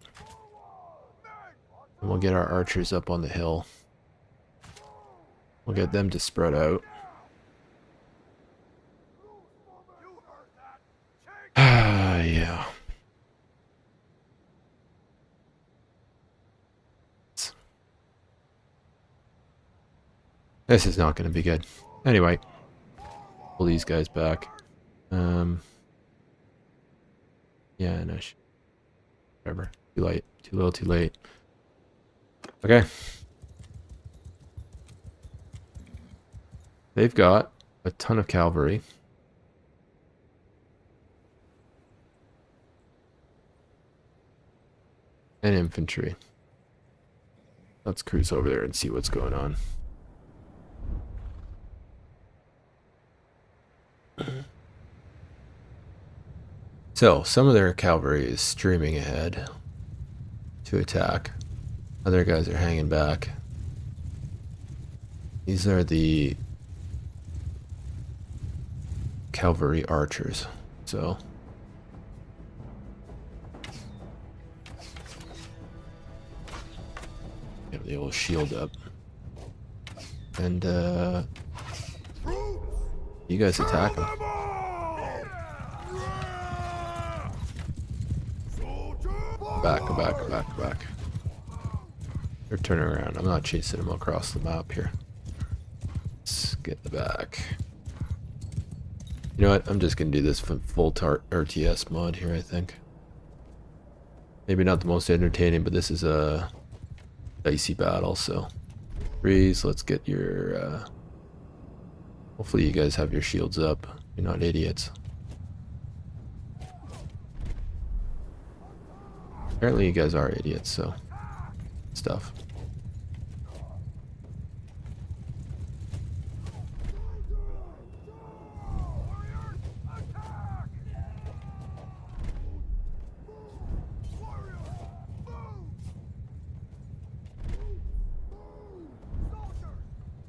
And we'll get our archers up on the hill. We'll get them to spread out. Yeah. This is not going to be good. Anyway, pull these guys back. Yeah, no, whatever. Too late. Too little, too late. Okay. They've got a ton of cavalry. And infantry. Let's cruise over there and see what's going on. So, some of their cavalry is streaming ahead to attack. Other guys are hanging back. These are the cavalry archers. So, have the old shield up. And, you guys attack them. Back. They're turning around. I'm not chasing them across the map here. Let's get the back. You know what? I'm just going to do this full RTS mod here, I think. Maybe not the most entertaining, but this is a dicey battle, so. Freeze, let's get your, hopefully you guys have your shields up. You're not idiots. Apparently you guys are idiots, so stuff.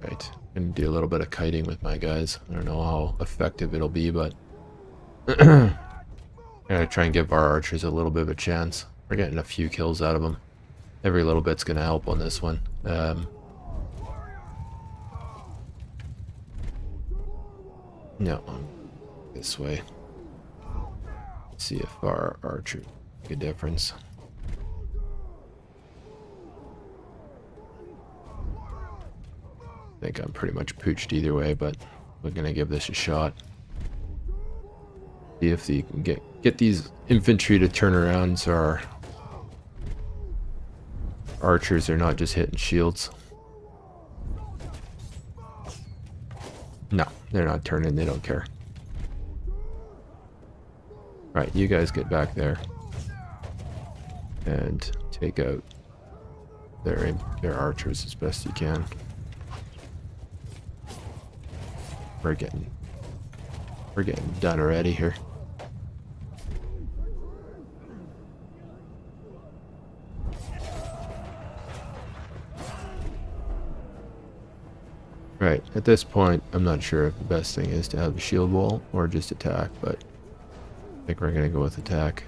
Right, gonna do a little bit of kiting with my guys. I don't know how effective it'll be, but I'm gonna try and give our archers a little bit of a chance. We're getting a few kills out of them. Every little bit's gonna help on this one. No, this way. Let's see if our archer make a difference. I think I'm pretty much pooched either way, but we're gonna give this a shot. See if you can get these infantry to turn around so our archers are not just hitting shields. No, they're not turning, they don't care. Right, you guys get back there and take out their archers as best you can. We're getting done already here. Right, at this point, I'm not sure if the best thing is to have a shield wall or just attack, but I think we're gonna go with attack.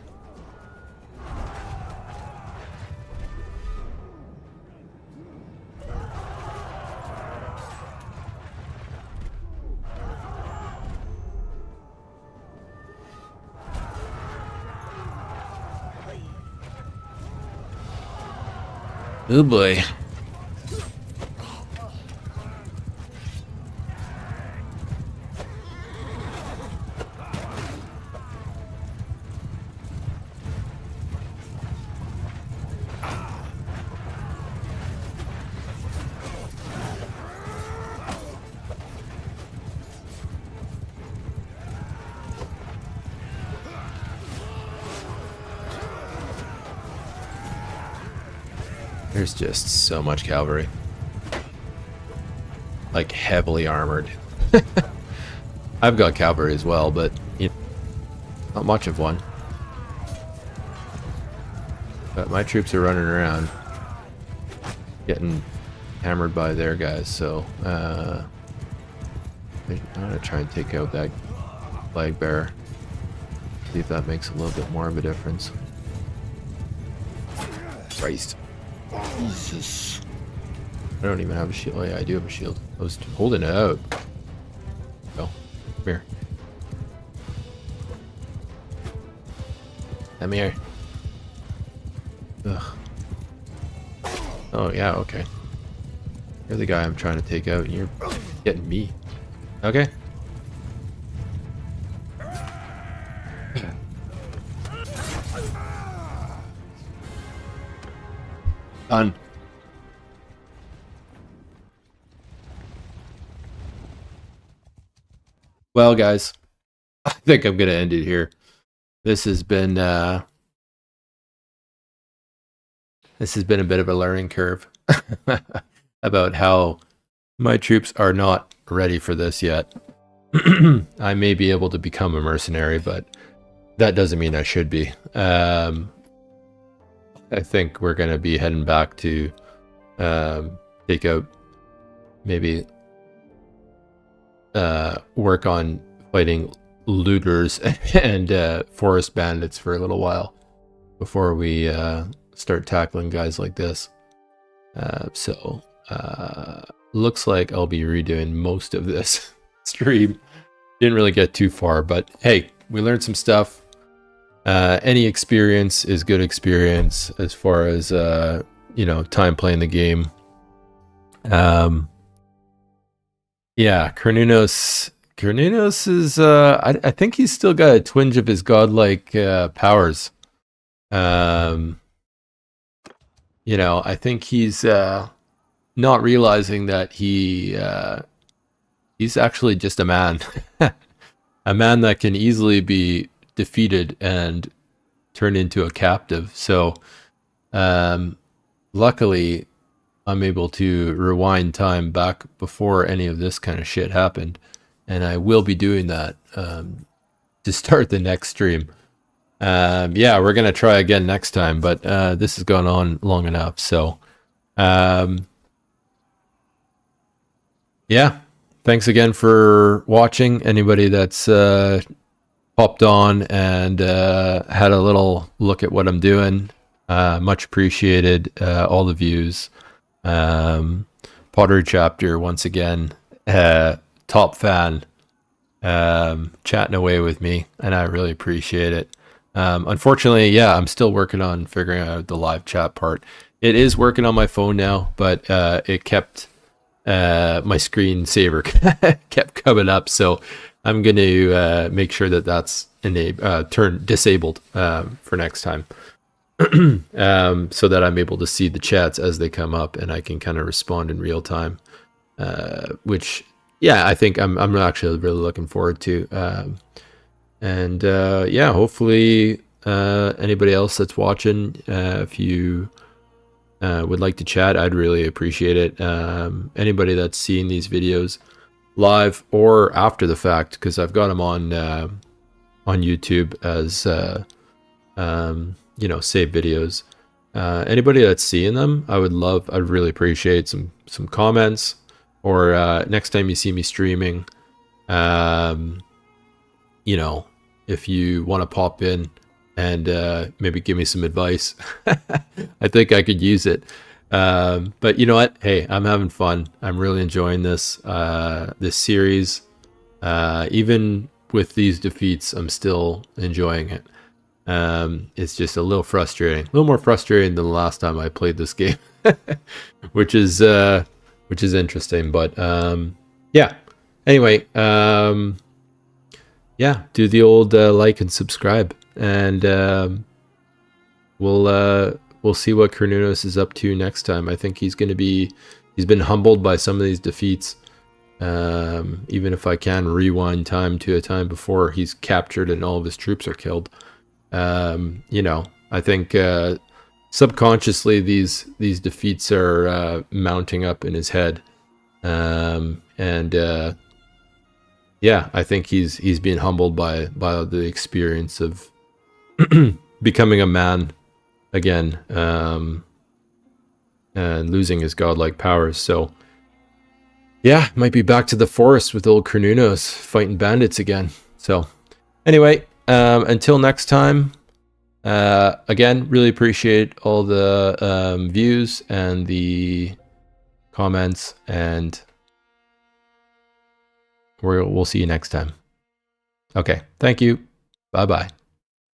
Oh boy. There's just so much cavalry. Like, heavily armored. I've got cavalry as well, but you know, not much of one. But my troops are running around, getting hammered by their guys, so I'm gonna try and take out that flag bearer. See if that makes a little bit more of a difference. Christ. Jesus. I don't even have a shield. Oh yeah, I do have a shield. I was holding it out. Oh, come here. Come here. Ugh. Oh yeah, okay. You're the guy I'm trying to take out and you're getting me. Okay. Done. Well, guys, I think I'm gonna end it here. This has been a bit of a learning curve about how my troops are not ready for this yet. I may be able to become a mercenary, but that doesn't mean I should be. I think we're going to be heading back to take out, maybe work on fighting looters and forest bandits for a little while before we start tackling guys like this. So looks like I'll be redoing most of this stream. Didn't really get too far, but hey, we learned some stuff. Any experience is good experience as far as you know, time playing the game. Yeah, Kernunnos is I think he's still got a twinge of his godlike powers. You know, I think he's not realizing that he's actually just a man. A man that can easily be defeated and turned into a captive. So luckily I'm able to rewind time back before any of this kind of shit happened, and I will be doing that to start the next stream. Yeah, we're gonna try again next time, but this has gone on long enough, so yeah, thanks again for watching. Anybody that's popped on and had a little look at what I'm doing, much appreciated. All the views. Pottery Chapter, once again, top fan, chatting away with me, and I really appreciate it. Unfortunately, yeah, I'm still working on figuring out the live chat part. It is working on my phone now, but it kept my screensaver kept coming up. So I'm going to make sure that that's disabled for next time. So that I'm able to see the chats as they come up and I can kind of respond in real time, which, yeah, I think I'm actually really looking forward to. Yeah, hopefully anybody else that's watching, if you would like to chat, I'd really appreciate it. Anybody that's seeing these videos live or after the fact, because I've got them on YouTube as save videos. Anybody that's seeing them, I'd really appreciate some comments, or next time you see me streaming, if you want to pop in and maybe give me some advice. I think I could use it. But you know what? Hey, I'm having fun. I'm really enjoying this series. Even with these defeats, I'm still enjoying it. It's just a little frustrating, a little more frustrating than the last time I played this game, which is interesting. But yeah. Anyway, yeah, do the old like and subscribe, and we'll see what Kernunnos is up to next time. I think he's been humbled by some of these defeats. Even if I can rewind time to a time before he's captured and all of his troops are killed. I think subconsciously these defeats are mounting up in his head, yeah, I think he's being humbled by the experience of becoming a man again, and losing his godlike powers. So yeah, might be back to the forest with old Kernunnos fighting bandits again. So anyway, until next time, again, really appreciate all the views and the comments, and we'll see you next time. Okay, thank you. Bye-bye.